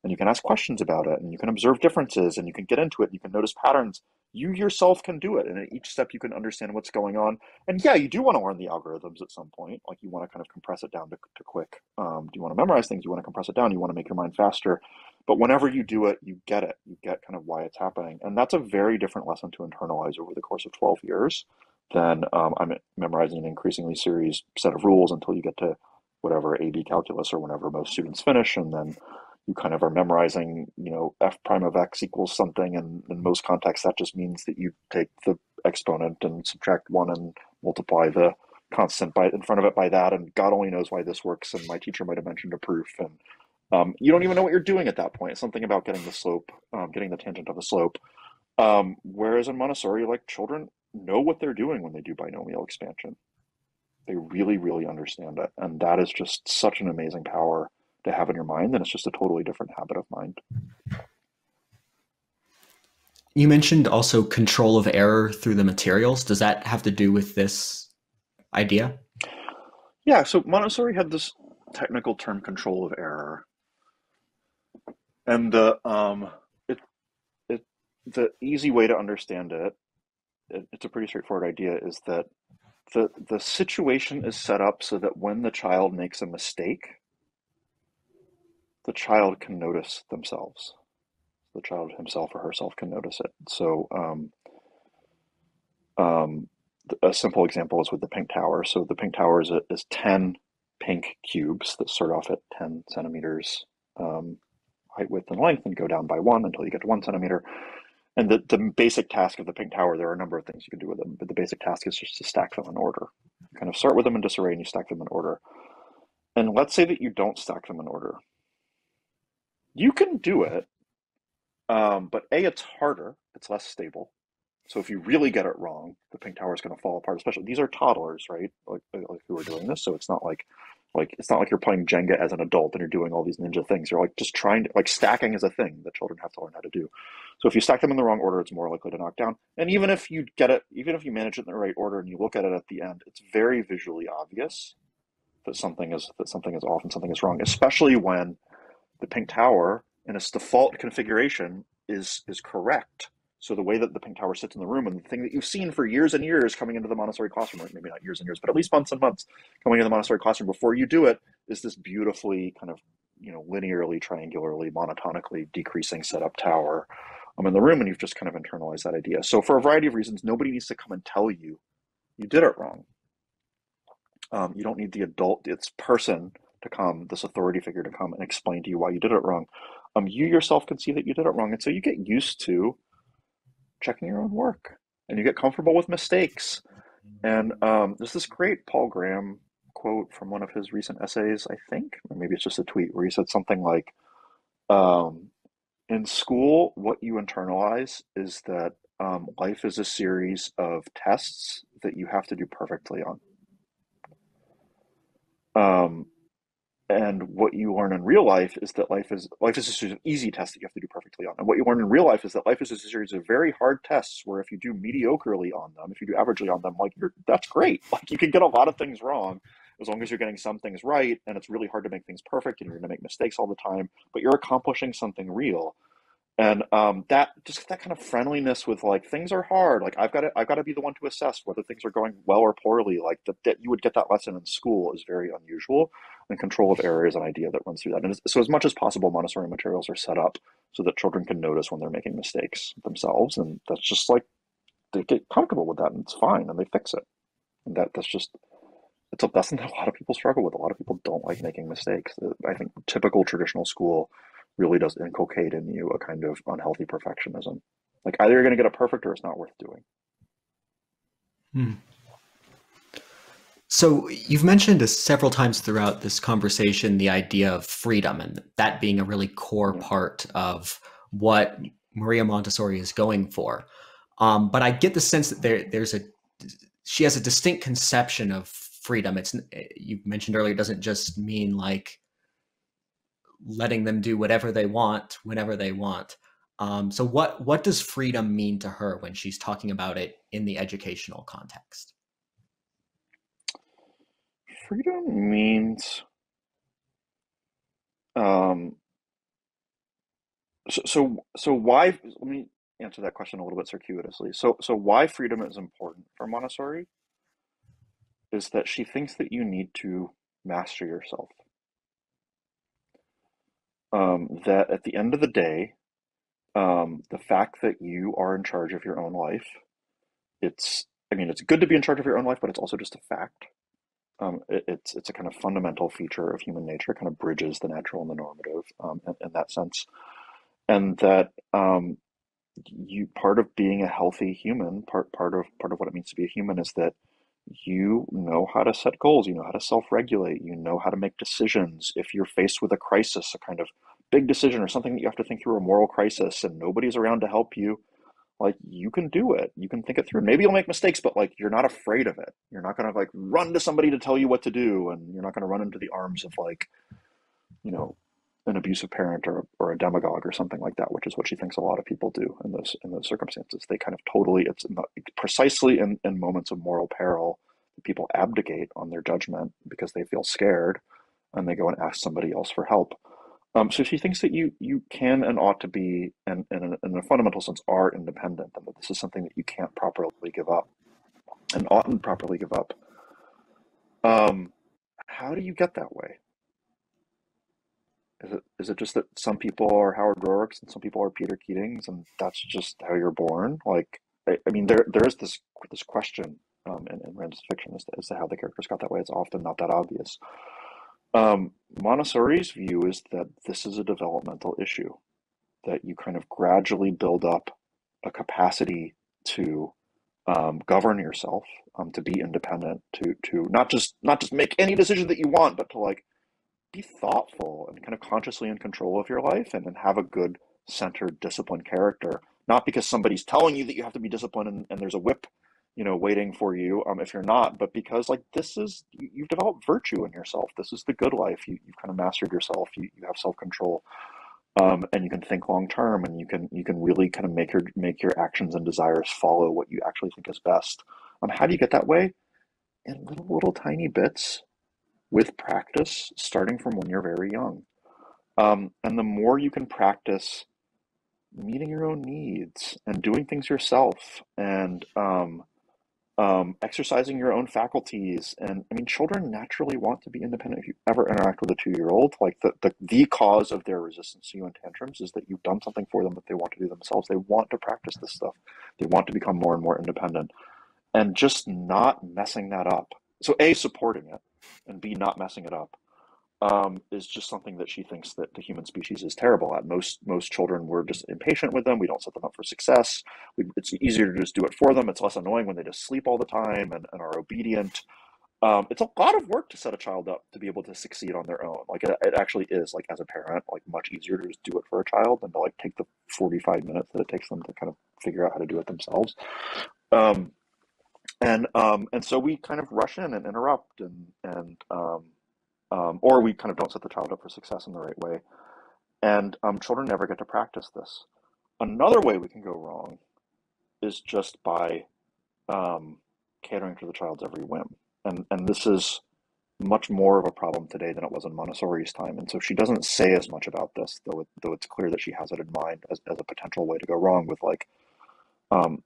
And you can ask questions about it, and you can observe differences, and you can get into it, and you can notice patterns. You yourself can do it, and at each step you can understand what's going on. And yeah, you do want to learn the algorithms at some point. Like you want to kind of compress it down to quick. Do you want to memorize things? You want to compress it down. You want to make your mind faster. But whenever you do it, you get it. You get kind of why it's happening. And that's a very different lesson to internalize over the course of 12 years than I'm memorizing an increasingly serious set of rules until you get to whatever AB calculus or whenever most students finish. And then you kind of are memorizing, f prime of x equals something. And in most contexts, that just means that you take the exponent and subtract one and multiply the constant by in front of it by that. And God only knows why this works. And my teacher might have mentioned a proof. And you don't even know what you're doing at that point. It's something about getting the slope, getting the tangent of a slope. Whereas in Montessori, like children know what they're doing when they do binomial expansion. They really, really understand it. And that is just such an amazing power to have in your mind. And it's just a totally different habit of mind. You mentioned also control of error through the materials. Does that have to do with this idea? Yeah, so Montessori had this technical term control of error. And it, it, the easy way to understand it's a pretty straightforward idea, is that the situation is set up so that when the child makes a mistake, the child can notice themselves. The child himself or herself can notice it. So um, a simple example is with the pink tower. So the pink tower is 10 pink cubes that start off at 10 centimeters height, width, and length and go down by one until you get to 1 centimeter. And the basic task of the pink tower, there are a number of things you can do with them, but the basic task is just to stack them in order. You kind of start with them in disarray and you stack them in order. And let's say that you don't stack them in order. You can do it, but A, it's harder, it's less stable. So if you really get it wrong, the pink tower is going to fall apart. Especially these are toddlers, right? Like who are doing this. So it's not like Like, it's not like you're playing Jenga as an adult and you're doing all these ninja things. You're like just trying to, like, stacking is a thing that children have to learn how to do. So if you stack them in the wrong order, it's more likely to knock down. And even if you get it, even if you manage it in the right order and you look at it at the end, it's very visually obvious that something is off and something is wrong, especially when the pink tower in its default configuration is correct. So the way that the pink tower sits in the room, and the thing that you've seen for years and years coming into the Montessori classroom, or maybe not years and years, but at least months and months coming into the Montessori classroom before you do it, is this beautifully kind of, linearly, triangularly, monotonically decreasing setup tower in the room, and you've just kind of internalized that idea. So for a variety of reasons, nobody needs to come and tell you you did it wrong. You don't need the adult, it's person to come, this authority figure to come and explain to you why you did it wrong. You yourself can see that you did it wrong, and so you get used to checking your own work, and you get comfortable with mistakes. And there's this great Paul Graham quote from one of his recent essays, I think, or maybe it's just a tweet, where he said something like, um, "In school, what you internalize is that life is a series of tests that you have to do perfectly on." Um, And what you learn in real life is that life is a series of easy tests that you have to do perfectly on. And what you learn in real life is that life is a series of very hard tests where if you do mediocrely on them, if you do averagely on them, like that's great. Like you can get a lot of things wrong as long as you're getting some things right. And it's really hard to make things perfect, and you're going to make mistakes all the time, but you're accomplishing something real. And that just that kind of friendliness with like things are hard. Like I've got to be the one to assess whether things are going well or poorly. Like that you would get that lesson in school is very unusual. And control of error is an idea that runs through that. And so as much as possible, Montessori materials are set up so that children can notice when they're making mistakes themselves, and that's just like they get comfortable with that, and it's fine, and they fix it. And that's just it's a lesson that a lot of people struggle with. A lot of people don't like making mistakes. I think typical traditional school really does inculcate in you a kind of unhealthy perfectionism. Like either you're going to get it perfect or it's not worth doing. Hmm. So you've mentioned several times throughout this conversation the idea of freedom, and that being a really core Yeah. part of what Maria Montessori is going for. But I get the sense that she has a distinct conception of freedom. It's you mentioned earlier, it doesn't just mean like letting them do whatever they want whenever they want. So what does freedom mean to her when she's talking about it in the educational context? Freedom means um, so why? Let me answer that question a little bit circuitously. So why freedom is important for Montessori is that she thinks that you need to master yourself. That at the end of the day, the fact that you are in charge of your own life, I mean, it's good to be in charge of your own life, but it's also just a fact. It's a kind of fundamental feature of human nature, kind of bridges the natural and the normative in that sense. And that you part of being a healthy human, part of what it means to be a human is that you know how to set goals, you know how to self-regulate, you know how to make decisions. If you're faced with a crisis, a kind of big decision or something that you have to think through, a moral crisis, and nobody's around to help you, like you can do it. You can think it through. Maybe you'll make mistakes, but like you're not afraid of it. You're not gonna like run to somebody to tell you what to do, and you're not gonna run into the arms of like, you know, an abusive parent or a demagogue or something like that, which is what she thinks a lot of people do in those circumstances. They kind of totally precisely in moments of moral peril, people abdicate on their judgment because they feel scared, and they go and ask somebody else for help. So she thinks that you can and ought to be, and in a fundamental sense, are independent, and that this is something that you can't properly give up and oughtn't properly give up. Um, how do you get that way? Is it just that some people are Howard Roarks and some people are Peter Keatings, and that's just how you're born? Like, I mean, there is this question in Rand's fiction as to how the characters got that way. It's often not that obvious. Montessori's view is that this is a developmental issue, that you kind of gradually build up a capacity to govern yourself, to be independent, to not just make any decision that you want, but to like be thoughtful and kind of consciously in control of your life, and have a good, centered, disciplined character. Not because somebody's telling you that you have to be disciplined, and there's a whip, waiting for you, if you're not, but because like you've developed virtue in yourself. This is the good life. You've kind of mastered yourself. You have self-control, and you can think long term, and you can really kind of make your actions and desires follow what you actually think is best. How do you get that way? In little tiny bits with practice, starting from when you're very young. And the more you can practice meeting your own needs and doing things yourself and exercising your own faculties. And I mean, children naturally want to be independent. If you ever interact with a 2-year-old, like the cause of their resistance to you in tantrums is that you've done something for them that they want to do themselves. They want to practice this stuff. They want to become more and more independent, and just not messing that up. So A, supporting it, and B, not messing it up, is just something that she thinks that the human species is terrible at. Most children, we're just impatient with them. We don't set them up for success. It's easier to just do it for them. It's less annoying when they just sleep all the time and are obedient. It's a lot of work to set a child up to be able to succeed on their own. Like it actually is, like as a parent, like much easier to just do it for a child than to like take the 45 minutes that it takes them to kind of figure out how to do it themselves. Um, and so we kind of rush in and interrupt and or we kind of don't set the child up for success in the right way. And children never get to practice this. Another way we can go wrong is just by catering to the child's every whim. And this is much more of a problem today than it was in Montessori's time. And so she doesn't say as much about this, though it's clear that she has it in mind as a potential way to go wrong with like um,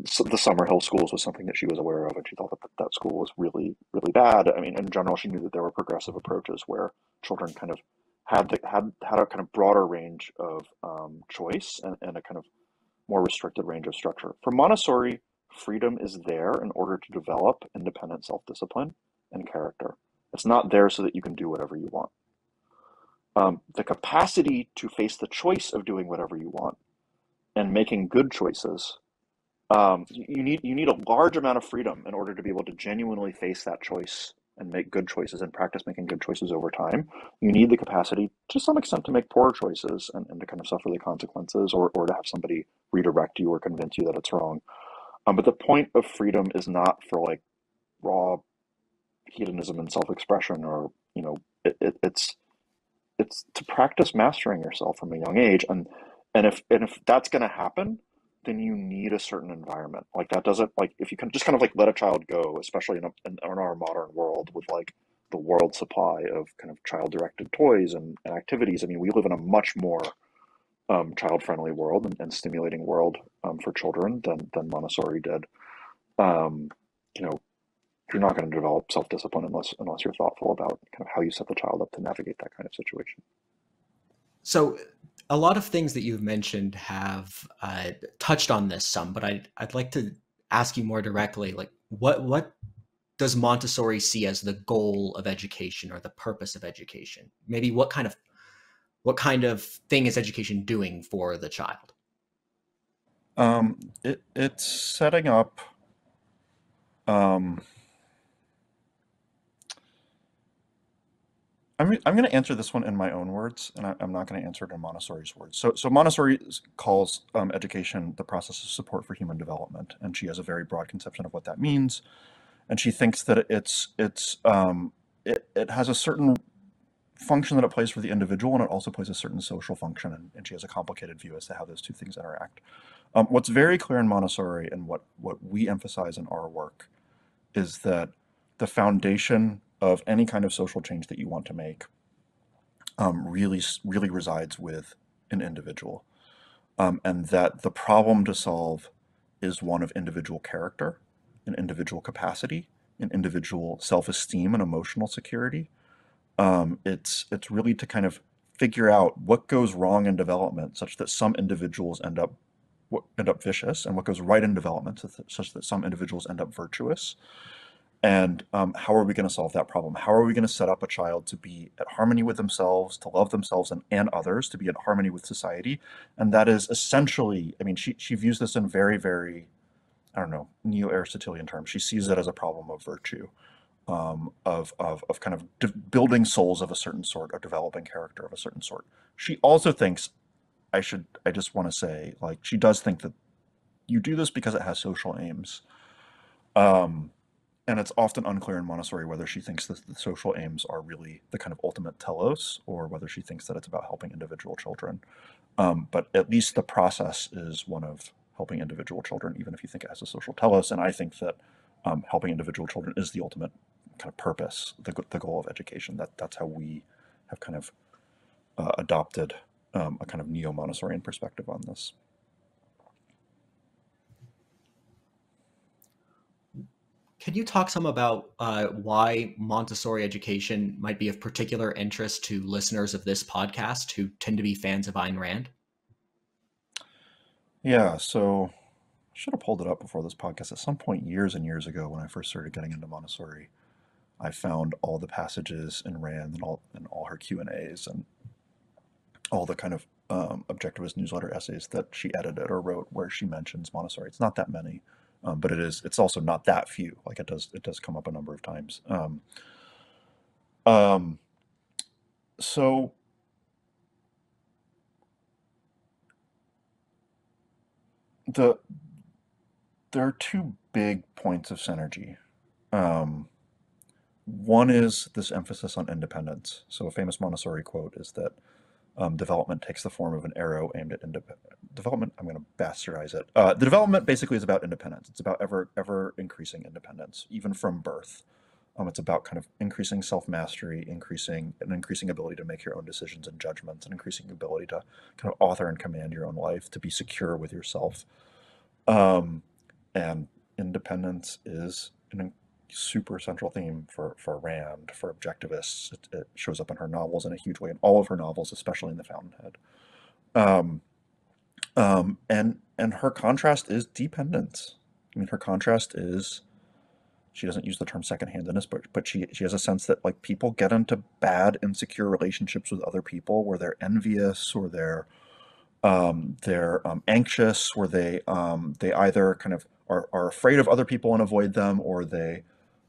so the Summer Hill schools was something that she was aware of, and she thought that school was really, really bad. I mean, in general, she knew that there were progressive approaches where children kind of had a kind of broader range of choice and a kind of more restricted range of structure. For Montessori, freedom is there in order to develop independent self-discipline and character. It's not there so that you can do whatever you want. The capacity to face the choice of doing whatever you want and making good choices, you need a large amount of freedom in order to be able to genuinely face that choice and make good choices and practice making good choices over time. You need the capacity to some extent to make poor choices and to kind of suffer the consequences, or to have somebody redirect you or convince you that it's wrong. But the point of freedom is not for like raw hedonism and self-expression, or it's to practice mastering yourself from a young age. And if that's going to happen, then you need a certain environment. Like that doesn't, like if you can just kind of like let a child go, especially in our modern world with like the world supply of kind of child directed toys and activities. I mean, we live in a much more child friendly world and stimulating world for children than Montessori did. um, you know you're not going to develop self-discipline unless you're thoughtful about kind of how you set the child up to navigate that kind of situation. So, a lot of things that you've mentioned have touched on this some, but I'd like to ask you more directly, like what does Montessori see as the goal of education or the purpose of education? Maybe what kind of thing is education doing for the child? It's setting up. Um, I'm going to answer this one in my own words, and I'm not going to answer it in Montessori's words. So Montessori calls education the process of support for human development, and she has a very broad conception of what that means. And she thinks that it has a certain function that it plays for the individual, and it also plays a certain social function. And she has a complicated view as to how those two things interact. What's very clear in Montessori, and what we emphasize in our work, is that the foundation of any kind of social change that you want to make really resides with an individual, and that the problem to solve is one of individual character, an individual capacity, an individual self-esteem and emotional security. It's really to kind of figure out what goes wrong in development, such that some individuals end up vicious, and what goes right in development, such that some individuals end up virtuous. And how are we going to solve that problem? How are we going to set up a child to be at harmony with themselves, to love themselves and others, to be at harmony with society? And that is essentially, I mean, she views this in very, very, I don't know, neo-Aristotelian terms. She sees it as a problem of virtue, of kind of building souls of a certain sort, or developing character of a certain sort. She also thinks, I just want to say, like, she does think that you do this because it has social aims. Um, and it's often unclear in Montessori whether she thinks that the social aims are really the kind of ultimate telos, or whether she thinks that it's about helping individual children. But at least the process is one of helping individual children, even if you think it has a social telos. And I think that helping individual children is the ultimate kind of purpose, the goal of education. That's how we have kind of adopted a kind of neo-Montessorian perspective on this. Can you talk some about why Montessori education might be of particular interest to listeners of this podcast who tend to be fans of Ayn Rand? Yeah, so I should have pulled it up before this podcast. At some point, years and years ago, when I first started getting into Montessori, I found all the passages in Rand and all her Q&As and all the kind of objectivist newsletter essays that she edited or wrote where she mentions Montessori. It's not that many, but it's also not that few. Like it does come up a number of times. Um, so the there are two big points of synergy. Um, One is this emphasis on independence. So a famous Montessori quote is that development takes the form of an arrow aimed at development. I'm going to bastardize it. The development basically is about independence. It's about ever increasing independence, even from birth. It's about kind of increasing self mastery, increasing ability to make your own decisions and judgments, and increasing ability to kind of author and command your own life, to be secure with yourself. Um, and independence is an super central theme for Rand, for objectivists. It shows up in her novels in a huge way, in all of her novels, especially in The Fountainhead. Um, and her contrast is dependence. I mean, her contrast is she doesn't use the term second-handedness, but she has a sense that like people get into bad, insecure relationships with other people where they're envious or they're anxious, where they either kind of are afraid of other people and avoid them, or they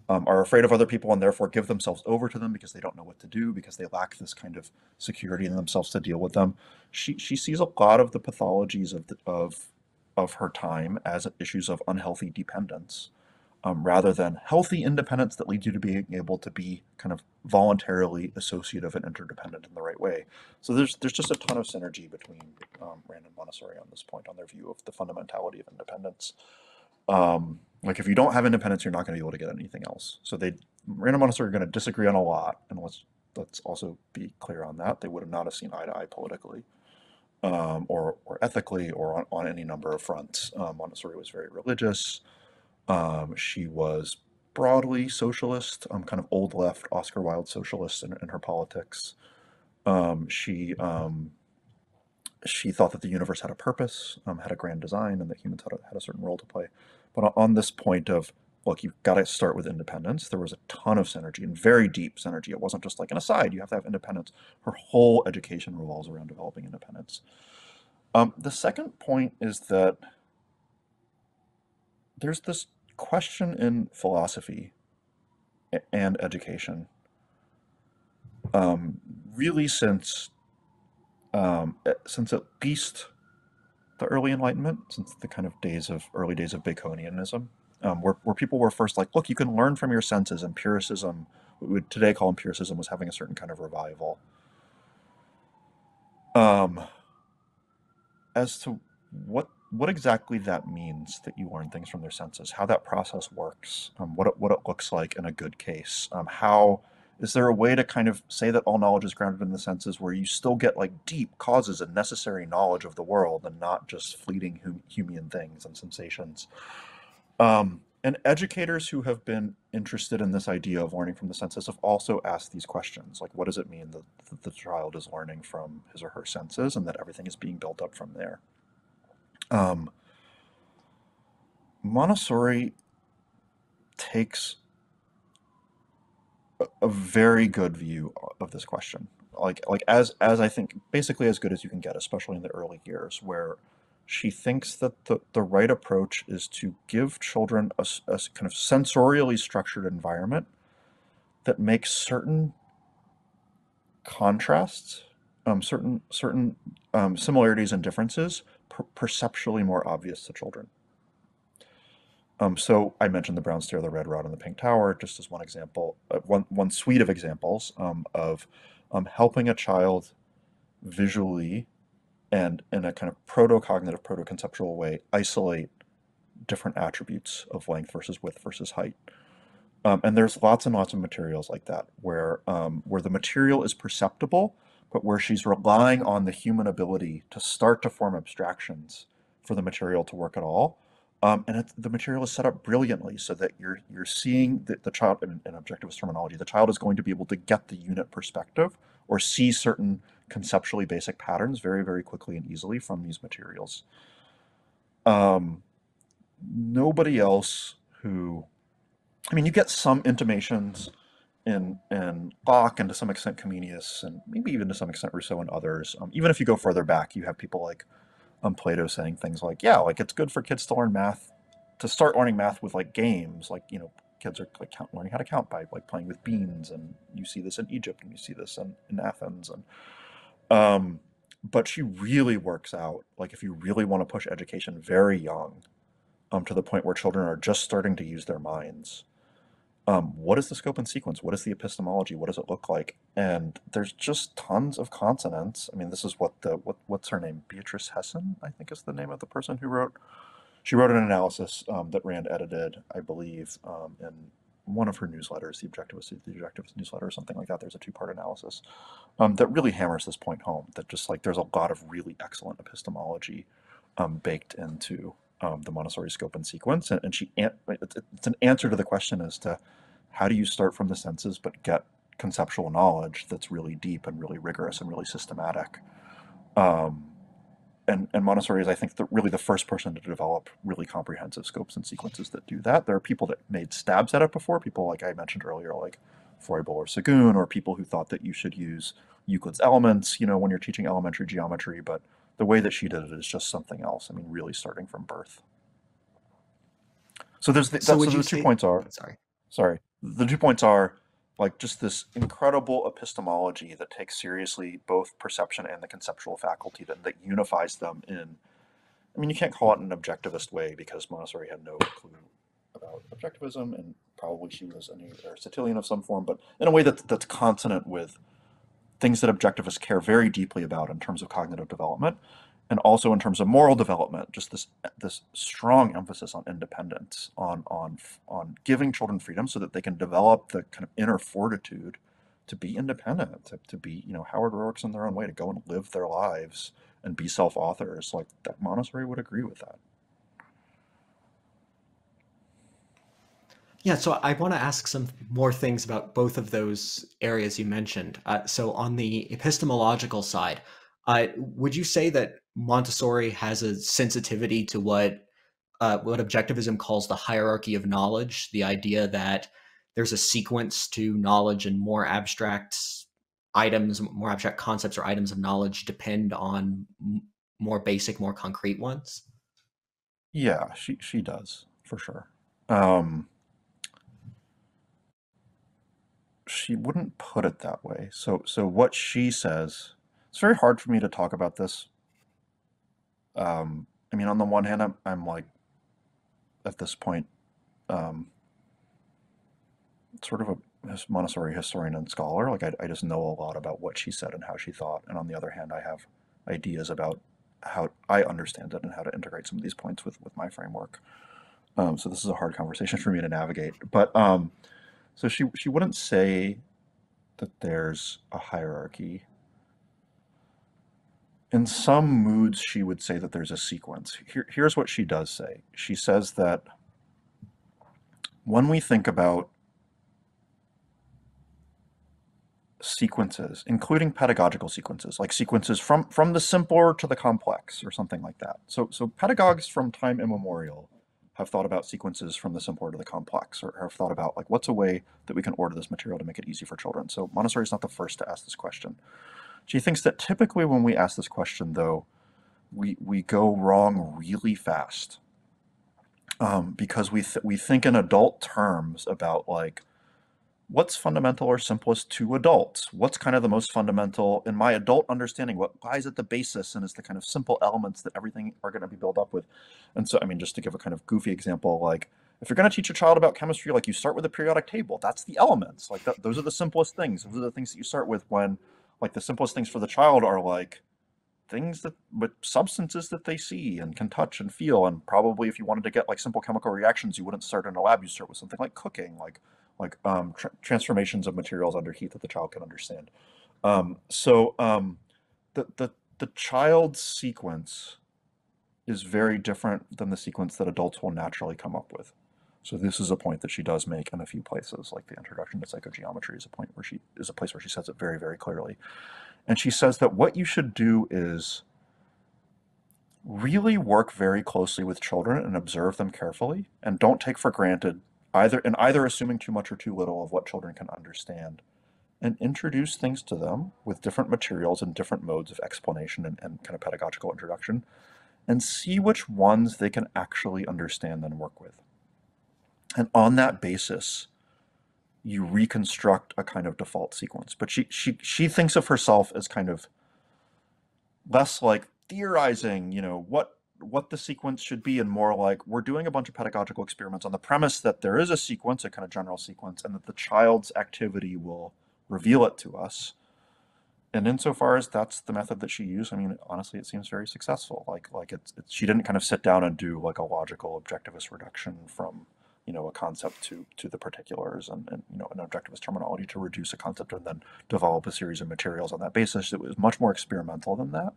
are afraid of other people and therefore give themselves over to them because they don't know what to do, because they lack this kind of security in themselves to deal with them. She sees a lot of the pathologies of her time as issues of unhealthy dependence, rather than healthy independence that leads you to being able to be kind of voluntarily associative and interdependent in the right way. So there's just a ton of synergy between Rand and Montessori on this point, on their view of the fundamentality of independence. Like if you don't have independence, you're not going to be able to get anything else. So Rand and Montessori are going to disagree on a lot, and let's also be clear on that. They would have not have seen eye to eye politically, or ethically, or on any number of fronts. Montessori was very religious. She was broadly socialist, kind of old left, Oscar Wilde socialist in her politics. Um, she um, she thought that the universe had a purpose, had a grand design, and that humans had a certain role to play. But on this point of, look, you've got to start with independence, there was a ton of synergy, and very deep synergy. It wasn't just like an aside, you have to have independence. Her whole education revolves around developing independence. The second point is that there's this question in philosophy and education, um, really since at least the early Enlightenment, since the kind of early days of Baconianism, where people were first like, look, you can learn from your senses. Empiricism, what we would today call empiricism, was having a certain kind of revival. Um, as to what exactly that means, that you learn things from their senses, how that process works, what it looks like in a good case, how is there a way to kind of say that all knowledge is grounded in the senses, where you still get like deep causes and necessary knowledge of the world, and not just fleeting human things and sensations? And educators who have been interested in this idea of learning from the senses have also asked these questions, like what does it mean that the child is learning from his or her senses, and that everything is being built up from there? Um, Montessori takes a very good view of this question, like as I think basically as good as you can get, especially in the early years, where she thinks that the right approach is to give children a kind of sensorially structured environment that makes certain contrasts, certain similarities and differences perceptually more obvious to children. So I mentioned the brown stair, the red rod, and the pink tower, just as one example, one suite of examples of helping a child visually and in a kind of proto-cognitive, proto-conceptual way isolate different attributes of length versus width versus height. And there's lots and lots of materials like that where the material is perceptible, but where she's relying on the human ability to start to form abstractions for the material to work at all. The material is set up brilliantly so that you're seeing the child in objectivist terminology. The child is going to be able to get the unit perspective or see certain conceptually basic patterns very, very quickly and easily from these materials. Nobody else who I mean, you get some intimations in Bach and to some extent Comenius and maybe even to some extent Rousseau and others. Even if you go further back, you have people like Plato saying things like, "Yeah, like it's good for kids to learn math, to start learning math with like games, like kids are like learning how to count by like playing with beans, and you see this in Egypt and you see this in Athens and." Um, but she really works out like if you really want to push education very young, to the point where children are just starting to use their minds. What is the scope and sequence? What is the epistemology? What does it look like? And there's just tons of consonants. I mean, this is what's her name? Beatrice Hessen, I think is the name of the person who wrote. She wrote an analysis that Rand edited, I believe, in one of her newsletters, the Objectivist newsletter, or something like that. There's a two-part analysis that really hammers this point home. That just like there's a lot of really excellent epistemology baked into the Montessori scope and sequence, and it's an answer to the question as to how do you start from the senses but get conceptual knowledge that's really deep and really rigorous and really systematic. Um, and Montessori is, I think, really the first person to develop really comprehensive scopes and sequences that do that. There are people that made stabs at it before, people like I mentioned earlier, like Froebel or Sagoon, or people who thought that you should use Euclid's elements, when you're teaching elementary geometry, but the way that she did it is just something else. I mean, really starting from birth. So So would so you the two say, points are, sorry. sorry, the 2 points are like just this incredible epistemology that takes seriously both perception and the conceptual faculty that unifies them in, I mean, you can't call it an objectivist way because Montessori had no clue about objectivism and probably she was an Aristotelian of some form, but in a way that's consonant with things that objectivists care very deeply about in terms of cognitive development and also in terms of moral development, just this strong emphasis on independence, on giving children freedom so that they can develop the kind of inner fortitude to be independent, to be, Howard Roark's in their own way, to go and live their lives and be self-authors. Like that Montessori would agree with that. Yeah, so I want to ask some more things about both of those areas you mentioned. So on the epistemological side, would you say that Montessori has a sensitivity to what objectivism calls the hierarchy of knowledge, the idea that there's a sequence to knowledge and more abstract items, more abstract concepts or items of knowledge depend on more basic, more concrete ones? Yeah, she does for sure. Um, she wouldn't put it that way. So what she says, it's very hard for me to talk about this. I mean, on the one hand, I'm like at this point, um, sort of a Montessori historian and scholar. Like I just know a lot about what she said and how she thought, and on the other hand, I have ideas about how I understand it and how to integrate some of these points with my framework. So this is a hard conversation for me to navigate. But so she wouldn't say that there's a hierarchy. In some moods, she would say that there's a sequence. Here's what she does say. She says that when we think about sequences, including pedagogical sequences, like sequences from the simpler to the complex or something like that. So pedagogues from time immemorial have thought about sequences from the simpler to the complex, or have thought about like what's a way that we can order this material to make it easy for children. So Montessori is not the first to ask this question. She thinks that typically when we ask this question, though, we go wrong really fast, because we think in adult terms about like what's fundamental or simplest to adults? What's kind of the most fundamental in my adult understanding? What lies at the basis and is the kind of simple elements that everything are going to be built up with? And so, I mean, just to give a kind of goofy example, like If you're going to teach a child about chemistry, like you start with a periodic table. That's the elements. Like those are the simplest things. Those are the things that you start with when, like the simplest things for the child are like things that, with substances that they see and can touch and feel. And probably if you wanted to get like simple chemical reactions, you wouldn't start in a lab. You start with something like cooking, transformations of materials under heat that the child can understand. So the child's sequence is very different than the sequence that adults will naturally come up with. So this is a point that she does make in a few places, like the introduction to psychogeometry is a place where she says it very, very clearly. And she says that what you should do is really work very closely with children and observe them carefully, and don't take for granted either assuming too much or too little of what children can understand, and introduce things to them with different materials and different modes of explanation and kind of pedagogical introduction, and see which ones they can actually understand and work with. And on that basis, you reconstruct a kind of default sequence. But she thinks of herself as kind of less like theorizing, what the sequence should be, and more like we're doing a bunch of pedagogical experiments on the premise that there is a sequence, a kind of general sequence, and that the child's activity will reveal it to us. And insofar as that's the method that she used, I mean, honestly, it seems very successful. It's she didn't kind of sit down and do like a logical objectivist reduction from, a concept to the particulars, and an objectivist terminology to reduce a concept and then develop a series of materials on that basis. It was much more experimental than that.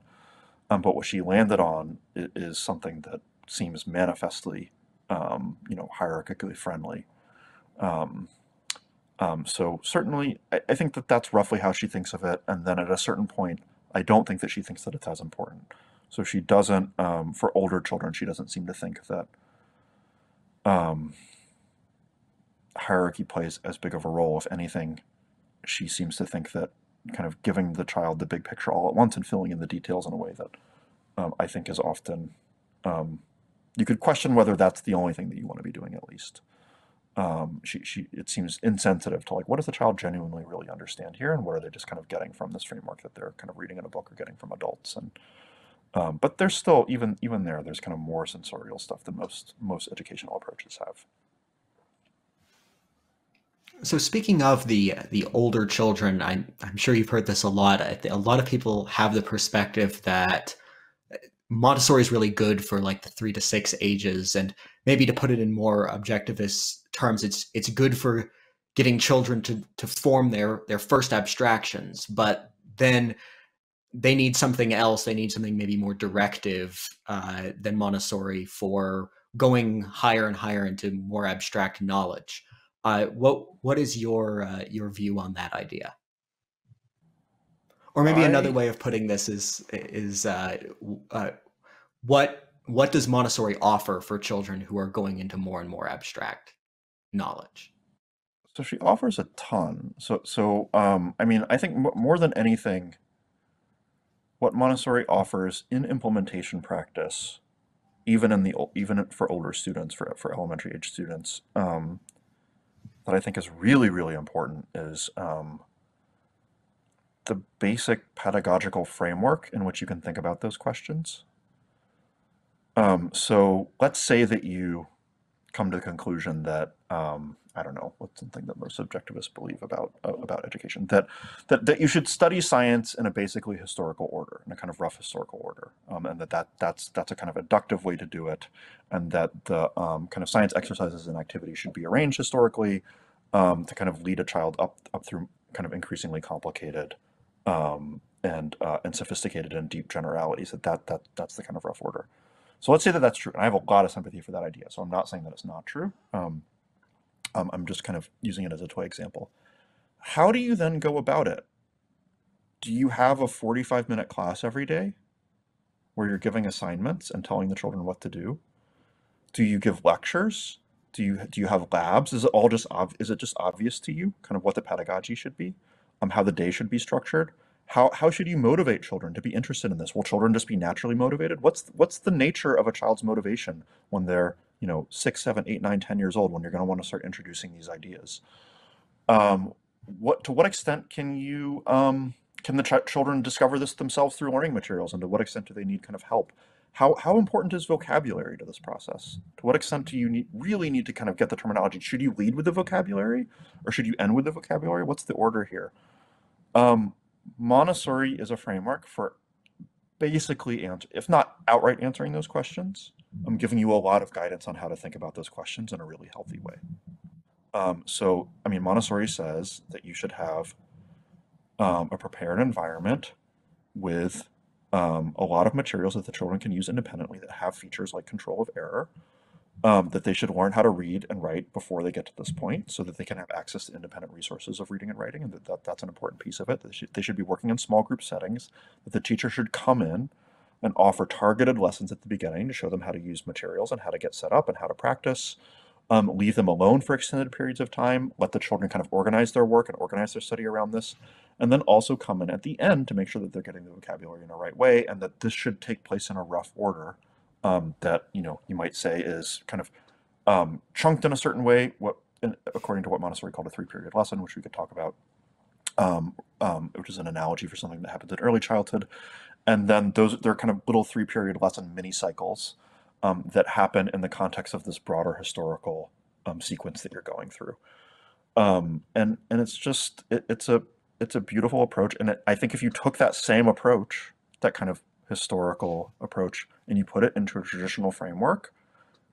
But what she landed on is something that seems manifestly, hierarchically friendly. Um, so certainly, I think that that's roughly how she thinks of it. And then at a certain point, I don't think that she thinks that it's as important. So she doesn't, for older children, she doesn't seem to think that um, hierarchy plays as big of a role. If anything, she seems to think that kind of giving the child the big picture all at once and filling in the details in a way that I think is often, you could question whether that's the only thing that you want to be doing at least. It seems insensitive to like, what does the child genuinely really understand here, and what are they just kind of getting from this framework that they're kind of reading in a book or getting from adults. And but there's still, even there's kind of more sensorial stuff than most educational approaches have. So speaking of the older children, I'm sure you've heard this a lot. A lot of people have the perspective that Montessori is really good for like the 3 to 6 ages, and maybe to put it in more objectivist terms, it's good for getting children to form their first abstractions. But then they need something else. They need something maybe more directive than Montessori for going higher and higher into more abstract knowledge. What is your view on that idea? Or maybe another I way of putting this is uh, what does Montessori offer for children who are going into more and more abstract knowledge? So she offers a ton. I mean, I think more than anything, what Montessori offers in implementation practice, even for older students, for elementary age students, that I think is really, really important is the basic pedagogical framework in which you can think about those questions. So let's say that you come to the conclusion that I don't know what's something that most subjectivists believe about education, that you should study science in a basically historical order, in a kind of rough historical order, and that's a kind of inductive way to do it, and that the kind of science exercises and activities should be arranged historically to kind of lead a child up through kind of increasingly complicated and sophisticated and deep generalities. That's the kind of rough order. So let's say that that's true, and I have a lot of sympathy for that idea. So I'm not saying that it's not true. I'm just kind of using it as a toy example. How do you then go about it? Do you have a 45-minute class every day where you're giving assignments and telling the children what to do? Do you give lectures? Do you have labs? Is it all just is it just obvious to you kind of what the pedagogy should be? How the day should be structured? How should you motivate children to be interested in this? Will children just be naturally motivated? What's the nature of a child's motivation when they're 6, 7, 8, 9, 10 years old, when you're going to want to start introducing these ideas? To what extent can the children discover this themselves through learning materials, and to what extent do they need kind of help? How important is vocabulary to this process? To what extent do you really need to kind of get the terminology? Should you lead with the vocabulary, or should you end with the vocabulary? What's the order here? Um, Montessori is a framework for basically answer, if not outright answering those questions. I'm giving you a lot of guidance on how to think about those questions in a really healthy way. So, I mean, Montessori says that you should have a prepared environment with a lot of materials that the children can use independently that have features like control of error, that they should learn how to read and write before they get to this point so that they can have access to independent resources of reading and writing, and that's an important piece of it. They should be working in small group settings, that the teacher should come in and offer targeted lessons at the beginning to show them how to use materials and how to get set up and how to practice. Leave them alone for extended periods of time, let the children kind of organize their work and organize their study around this, and then also come in at the end to make sure that they're getting the vocabulary in the right way, and that this should take place in a rough order, that you might say is kind of chunked in a certain way, according to what Montessori called a 3-period lesson, which we could talk about, which is an analogy for something that happens in early childhood. And then they're kind of little 3-period lesson mini cycles that happen in the context of this broader historical sequence that you're going through. And it's just it's a beautiful approach, and I think if you took that same approach, that kind of historical approach, and you put it into a traditional framework,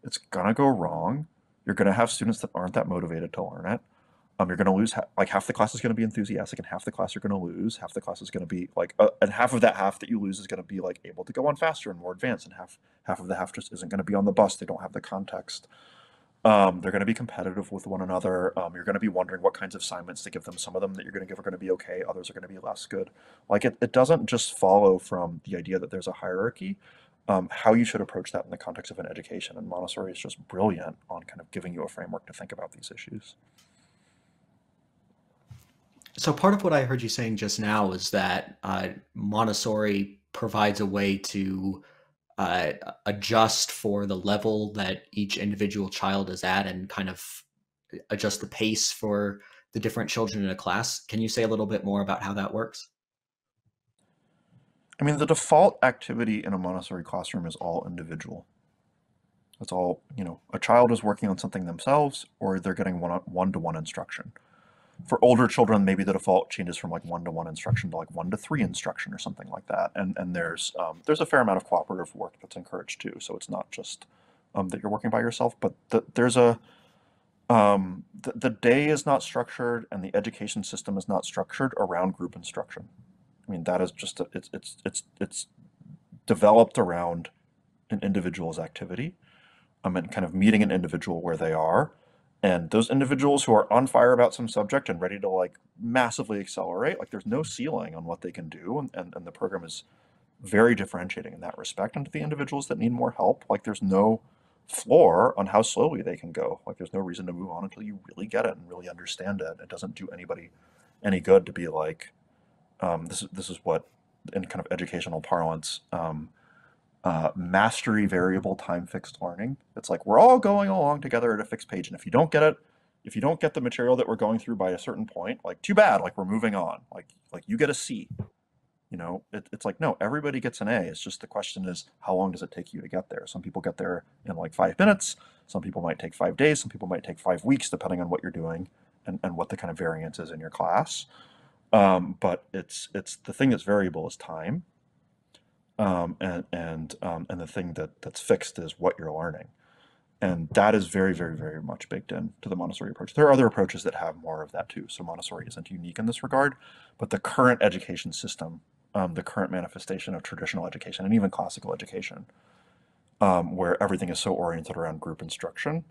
it's gonna go wrong. You're gonna have students that aren't that motivated to learn it. You're gonna lose like half the class is gonna be enthusiastic, and half the class you're gonna lose. Half the class is gonna be like, and half of that half that you lose is gonna be like able to go on faster and more advanced, and half of the half just isn't gonna be on the bus. They don't have the context. They're going to be competitive with one another. You're going to be wondering what kinds of assignments to give them. Some of them that you're going to give are going to be okay. Others are going to be less good. Like it doesn't just follow from the idea that there's a hierarchy. How you should approach that in the context of an education. And Montessori is just brilliant on kind of giving you a framework to think about these issues. So part of what I heard you saying just now is that Montessori provides a way to uh, adjust for the level that each individual child is at and kind of adjust the pace for the different children in a class. Can you say a little bit more about how that works? I mean, the default activity in a Montessori classroom is all individual. It's all, a child is working on something themselves, or they're getting one-to-one instruction. For older children, maybe the default changes from like one-to-one instruction to like 1-to-3 instruction or something like that. And there's a fair amount of cooperative work that's encouraged too. So it's not just that you're working by yourself, but the day is not structured, and the education system is not structured around group instruction. I mean, that is just it's developed around an individual's activity, and kind of meeting an individual where they are. And those individuals who are on fire about some subject and ready to like massively accelerate, like there's no ceiling on what they can do. And the program is very differentiating in that respect. And to the individuals that need more help, like there's no floor on how slowly they can go. Like there's no reason to move on until you really get it and really understand it. It doesn't do anybody any good to be like, this is what in kind of educational parlance, mastery variable time fixed learning. It's like we're all going along together at a fixed page, and if you don't get it, if you don't get the material that we're going through by a certain point, like too bad, like we're moving on. Like you get a C. It's like no, everybody gets an A. It's just the question is how long does it take you to get there? Some people get there in like 5 minutes. Some people might take 5 days. Some people might take 5 weeks, depending on what you're doing and what the kind of variance is in your class. But it's the thing that's variable is time, and the thing that's fixed is what you're learning, and that is very, very, very much baked into the Montessori approach. There are other approaches that have more of that too, so Montessori isn't unique in this regard, but the current education system, the current manifestation of traditional education and even classical education, where everything is so oriented around group instruction,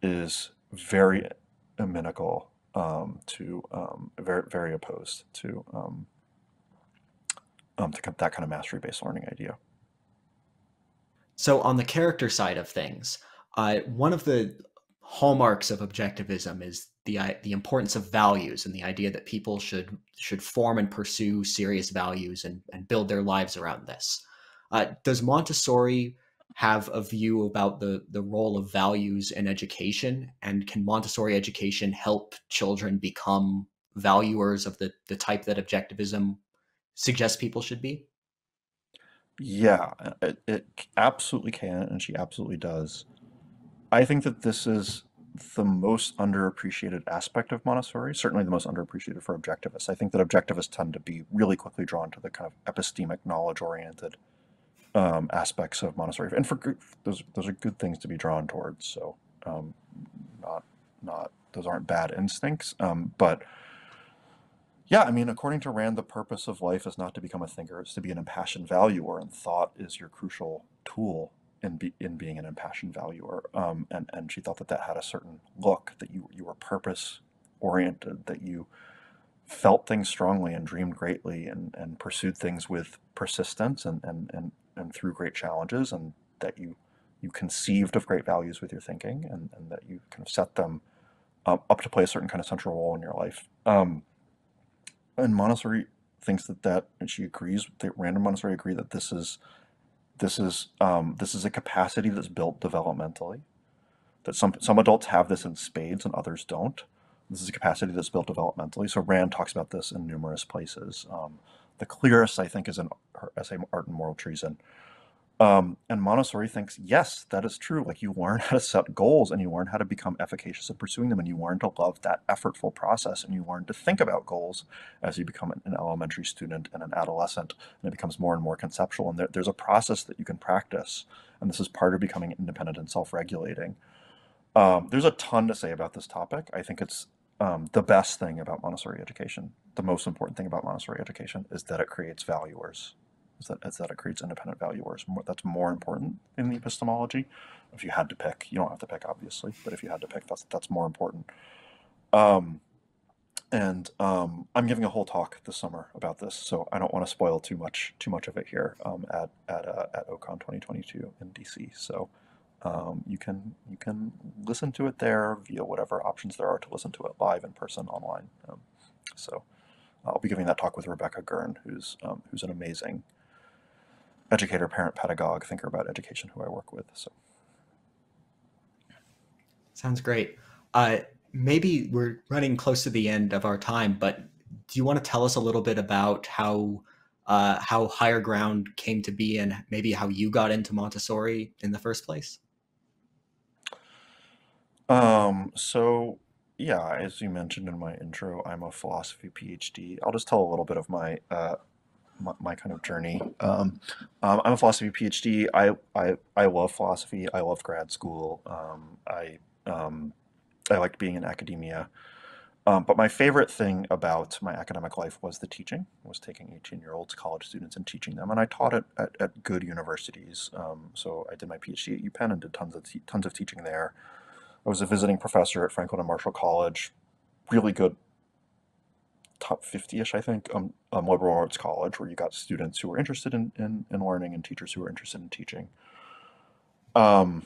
is very inimical to very, very opposed to that kind of mastery-based learning idea. So on the character side of things, one of the hallmarks of objectivism is the importance of values and the idea that people should form and pursue serious values and build their lives around this. Does Montessori have a view about the role of values in education, and can Montessori education help children become valuers of the type that objectivism suggests people should be? Yeah, it absolutely can, and she absolutely does. I think that this is the most underappreciated aspect of Montessori, certainly the most underappreciated for objectivists. I think that objectivists tend to be really quickly drawn to the kind of epistemic, knowledge-oriented aspects of Montessori, and those are good things to be drawn towards. So, um, not not those aren't bad instincts, but yeah, I mean, according to Rand, the purpose of life is not to become a thinker; it's to be an impassioned valuer, and thought is your crucial tool in being an impassioned valuer. And she thought that that had a certain look, that you were purpose oriented, that you felt things strongly and dreamed greatly and pursued things with persistence and through great challenges, and that you conceived of great values with your thinking, and that you kind of set them up to play a certain kind of central role in your life. And Montessori thinks and she agrees. Rand and Montessori agree that this is a capacity that's built developmentally. That some adults have this in spades and others don't. This is a capacity that's built developmentally. So Rand talks about this in numerous places. The clearest, I think, is in her essay "Art and Moral Treason." And Montessori thinks, yes, that is true. Like, you learn how to set goals, and you learn how to become efficacious at pursuing them, and you learn to love that effortful process, and you learn to think about goals as you become an elementary student and an adolescent, and it becomes more and more conceptual. And there's a process that you can practice, and this is part of becoming independent and self-regulating. There's a ton to say about this topic. I think it's the best thing about Montessori education. The most important thing about Montessori education is that it creates valuers. Is that it creates independent valuers. That's more important in the epistemology. If you had to pick, you don't have to pick, obviously, but if you had to pick, that's more important. Um, and I'm giving a whole talk this summer about this, so I don't want to spoil too much of it here at OCon 2022 in DC. So you can listen to it there via whatever options there are to listen to it live, in person, online. So I'll be giving that talk with Rebecca Gurn, who's an amazing educator, parent, pedagogue, thinker about education, who I work with. So Sounds great. Uh, Maybe we're running close to the end of our time, but do you want to tell us a little bit about how Higher Ground came to be and maybe how you got into Montessori in the first place? so yeah, as you mentioned in my intro, I'm a philosophy PhD. I'll just tell a little bit of my kind of journey. I'm a philosophy PhD. I love philosophy. I love grad school. Um, I liked being in academia. But my favorite thing about my academic life was the teaching, was taking 18-year-olds, college students, and teaching them. And I taught it at good universities. So I did my PhD at UPenn and did tons of teaching there. I was a visiting professor at Franklin and Marshall College, really good, top 50-ish, I think, liberal arts college, where you got students who were interested in learning and teachers who were interested in teaching. Um,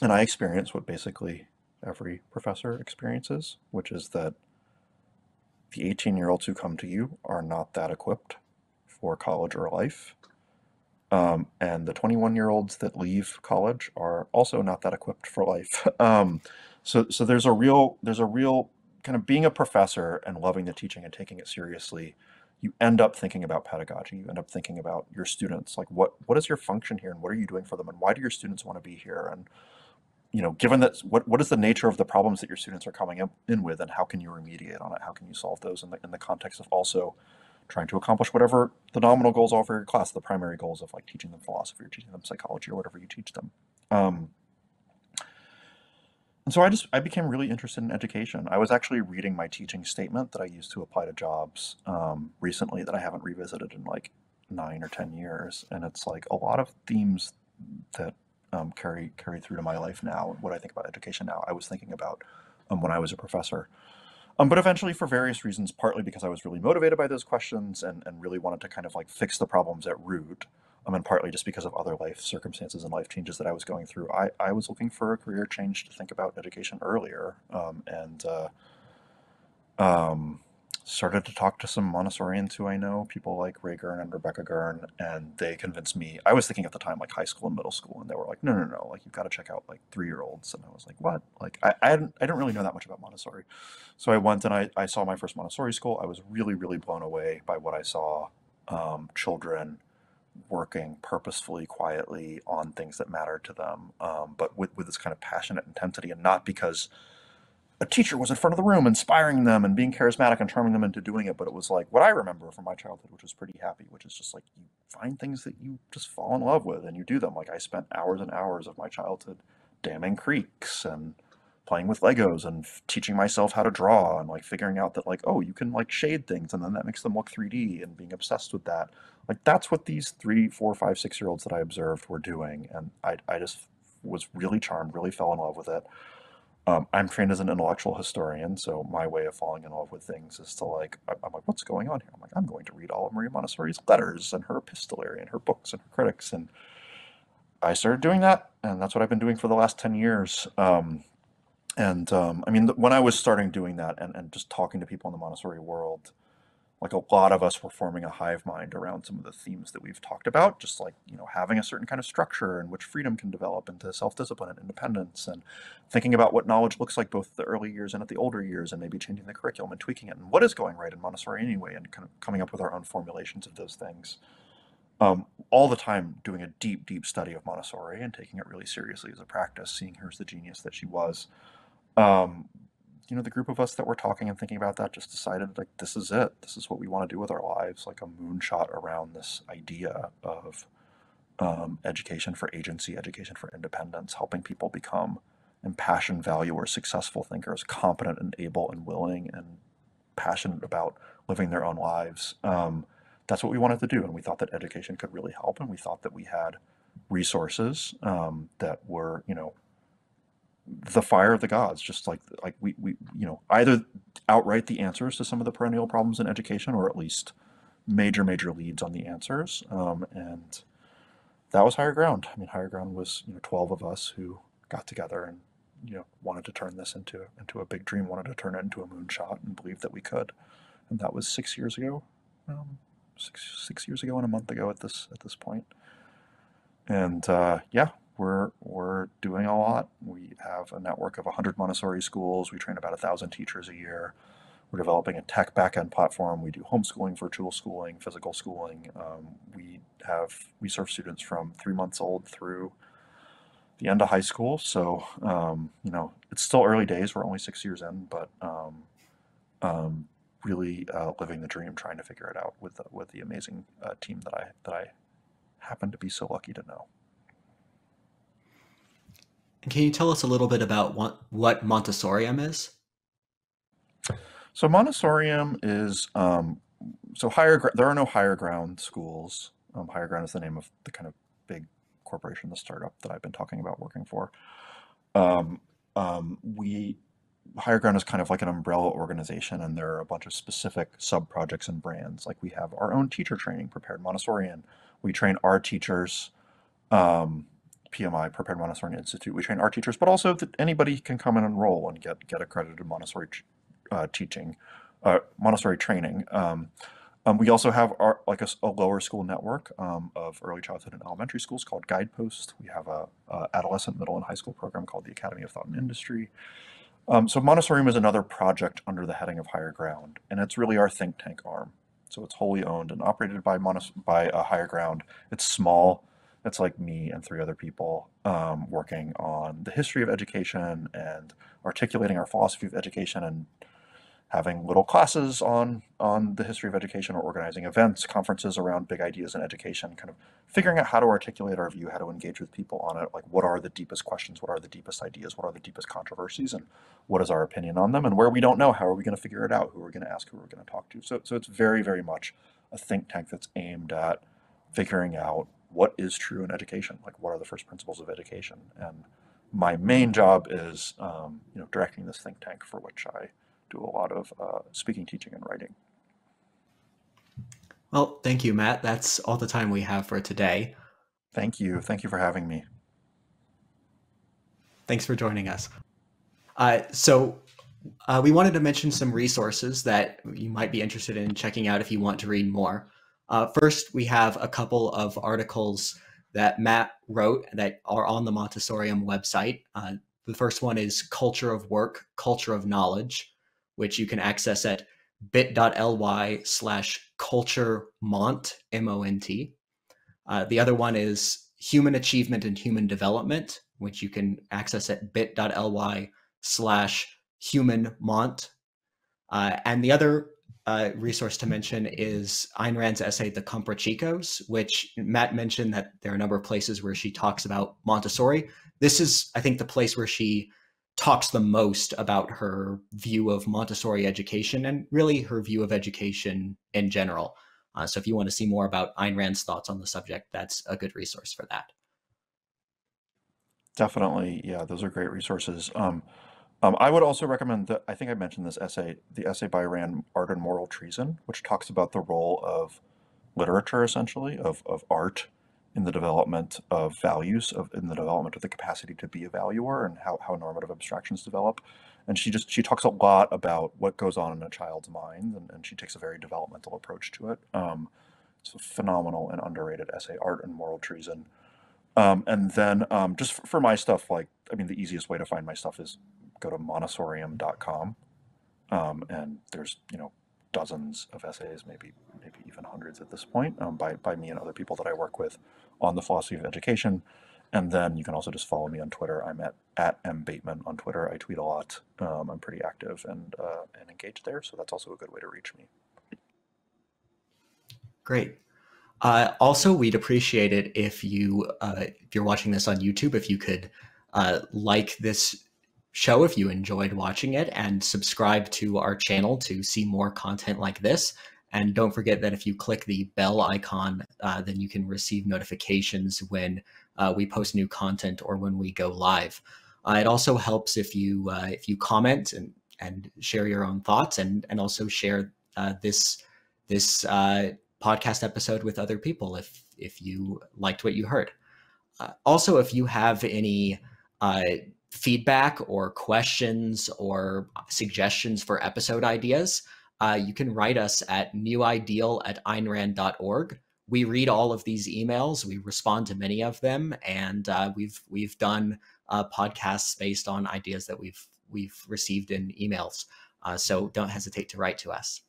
and I experienced what basically every professor experiences, which is that the 18-year-olds who come to you are not that equipped for college or life. And the 21-year-olds that leave college are also not that equipped for life. So there's a real kind of, being a professor and loving the teaching and taking it seriously. You end up thinking about pedagogy. You end up thinking about your students, like what is your function here, and what are you doing for them, and why do your students want to be here, and given that, what is the nature of the problems that your students are coming in with, and how can you remediate on it? How can you solve those in the context of also trying to accomplish whatever the nominal goals are for your class, the primary goals of like teaching them philosophy or teaching them psychology or whatever you teach them. Um, and so I became really interested in education. I was actually reading my teaching statement that I used to apply to jobs recently, that I haven't revisited in like 9 or 10 years, and it's like a lot of themes that carry through to my life now. What I think about education now, I was thinking about when I was a professor. But eventually, for various reasons, partly because I was really motivated by those questions and really wanted to kind of like fix the problems at root, and partly just because of other life circumstances and life changes that I was going through, I was looking for a career change to think about education earlier, and um, started to talk to some Montessorians who I know, people like Ray Gurn and Rebecca Gurn, and they convinced me. I was thinking at the time like high school and middle school, and they were like, no, no, no, like you've got to check out like 3-year-olds. And I was like, what? Like I didn't really know that much about Montessori. So I went and I saw my first Montessori school. I was really, really blown away by what I saw. Children working purposefully, quietly on things that matter to them, but with this kind of passionate intensity, and not because a teacher was in front of the room inspiring them and being charismatic and charming them into doing it. But it was like what I remember from my childhood, which was pretty happy, which is just like you find things that you just fall in love with and you do them. Like I spent hours and hours of my childhood damming creeks and playing with Legos and teaching myself how to draw and like figuring out that like, oh, you can like shade things and then that makes them look 3D, and being obsessed with that. Like that's what these 3, 4, 5, 6 year olds that I observed were doing. And I just was really charmed, really fell in love with it. I'm trained as an intellectual historian, so my way of falling in love with things is to like, I'm like, what's going on here? I'm like, I'm going to read all of Maria Montessori's letters and her epistolary and her books and her critics. And I started doing that, and that's what I've been doing for the last 10 years. I mean, when I was starting doing that and just talking to people in the Montessori world, like a lot of us were forming a hive mind around some of the themes that we've talked about, just like, having a certain kind of structure in which freedom can develop into self-discipline and independence, and thinking about what knowledge looks like both at the early years and at the older years, and maybe changing the curriculum and tweaking it, and what is going right in Montessori anyway, and kind of coming up with our own formulations of those things. All the time doing a deep, deep study of Montessori and taking it really seriously as a practice, seeing her as the genius that she was. Um, the group of us that were talking and thinking about that just decided like this is it. This is what we want to do with our lives, like a moonshot around this idea of education for agency, education for independence, helping people become impassioned valuers, successful thinkers, competent and able and willing and passionate about living their own lives. That's what we wanted to do, and we thought that education could really help, and we thought that we had resources that were, the fire of the gods, just like we either outright the answers to some of the perennial problems in education, or at least major leads on the answers. And that was Higher Ground. I mean, Higher Ground was 12 of us who got together and wanted to turn this into a big dream, wanted to turn it into a moonshot, and believed that we could. And that was 6 years ago, 6 years ago and a month ago at this point. And yeah, we're doing a lot. We have a network of 100 Montessori schools. We train about 1,000 teachers a year. We're developing a tech backend platform. We do homeschooling, virtual schooling, physical schooling. We serve students from 3 months old through the end of high school. So it's still early days. We're only 6 years in, but really living the dream, trying to figure it out with the amazing team that I happen to be so lucky to know. And can you tell us a little bit about what Montessorium is? So Montessorium is there are no Higher Ground schools. Higher Ground is the name of the kind of big corporation, the startup that I've been talking about working for. We Higher Ground is kind of like an umbrella organization, and there are a bunch of specific sub projects and brands. Like we have our own teacher training, Prepared Montessorian. We train our teachers. PMI, Prepared Montessori Institute. We train our teachers, but also that anybody can come and enroll and get accredited Montessori teaching, Montessori training. We also have a lower school network of early childhood and elementary schools called Guidepost. We have a adolescent, middle, and high school program called the Academy of Thought and Industry. So Montessorium is another project under the heading of Higher Ground, and it's really our think tank arm. So it's wholly owned and operated by Higher Ground. It's small. It's like me and 3 other people working on the history of education and articulating our philosophy of education, and having little classes on the history of education, or organizing events, conferences around big ideas in education, kind of figuring out how to articulate our view, how to engage with people on it, like what are the deepest questions, what are the deepest ideas, what are the deepest controversies, and what is our opinion on them, and where we don't know, how are we going to figure it out, who are we going to ask, who are we going to talk to. So it's very, very much a think tank that's aimed at figuring out what is true in education, like what are the first principles of education. And my main job is directing this think tank, for which I do a lot of speaking, teaching, and writing. Well, thank you, Matt. That's all the time we have for today. Thank you for having me. Thanks for joining us. We wanted to mention some resources that you might be interested in checking out if you want to read more. First, we have a couple of articles that Matt wrote that are on the Montessorium website. The first one is Culture of Work, Culture of Knowledge, which you can access at bit.ly/culturemont, MONT. The other one is Human Achievement and Human Development, which you can access at bit.ly/humanmont. And the other resource to mention is Ayn Rand's essay, The Comprachicos, which Matt mentioned that there are a number of places where she talks about Montessori. This is, I think, the place where she talks the most about her view of Montessori education and really her view of education in general. So if you want to see more about Ayn Rand's thoughts on the subject, that's a good resource for that. Definitely, yeah, those are great resources. I would also recommend that, I think I mentioned this essay, the essay by Rand, Art and Moral Treason, which talks about the role of literature, essentially, of art in the development of values, in the development of the capacity to be a valuer, and how normative abstractions develop. And she talks a lot about what goes on in a child's mind, and she takes a very developmental approach to it. It's a phenomenal and underrated essay, Art and Moral Treason. And then just for my stuff, like, I mean, the easiest way to find my stuff is go to montessorium.com. And there's, dozens of essays, maybe even hundreds at this point, by me and other people that I work with on the philosophy of education. And then you can also just follow me on Twitter. I'm at @mbateman on Twitter. I tweet a lot. I'm pretty active and engaged there, so that's also a good way to reach me. Great. Also, we'd appreciate it if if you're watching this on YouTube, if you could like this show if you enjoyed watching it, and subscribe to our channel to see more content like this. And don't forget that if you click the bell icon, then you can receive notifications when we post new content or when we go live. It also helps if you comment and share your own thoughts, and also share this podcast episode with other people if you liked what you heard. Also, if you have any feedback or questions or suggestions for episode ideas, you can write us at newideal@aynrand.org. We read all of these emails. We respond to many of them, and we've done podcasts based on ideas that we've received in emails. So don't hesitate to write to us.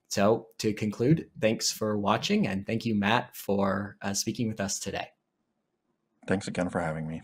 So to conclude, thanks for watching, and thank you, Matt, for speaking with us today. Thanks again for having me.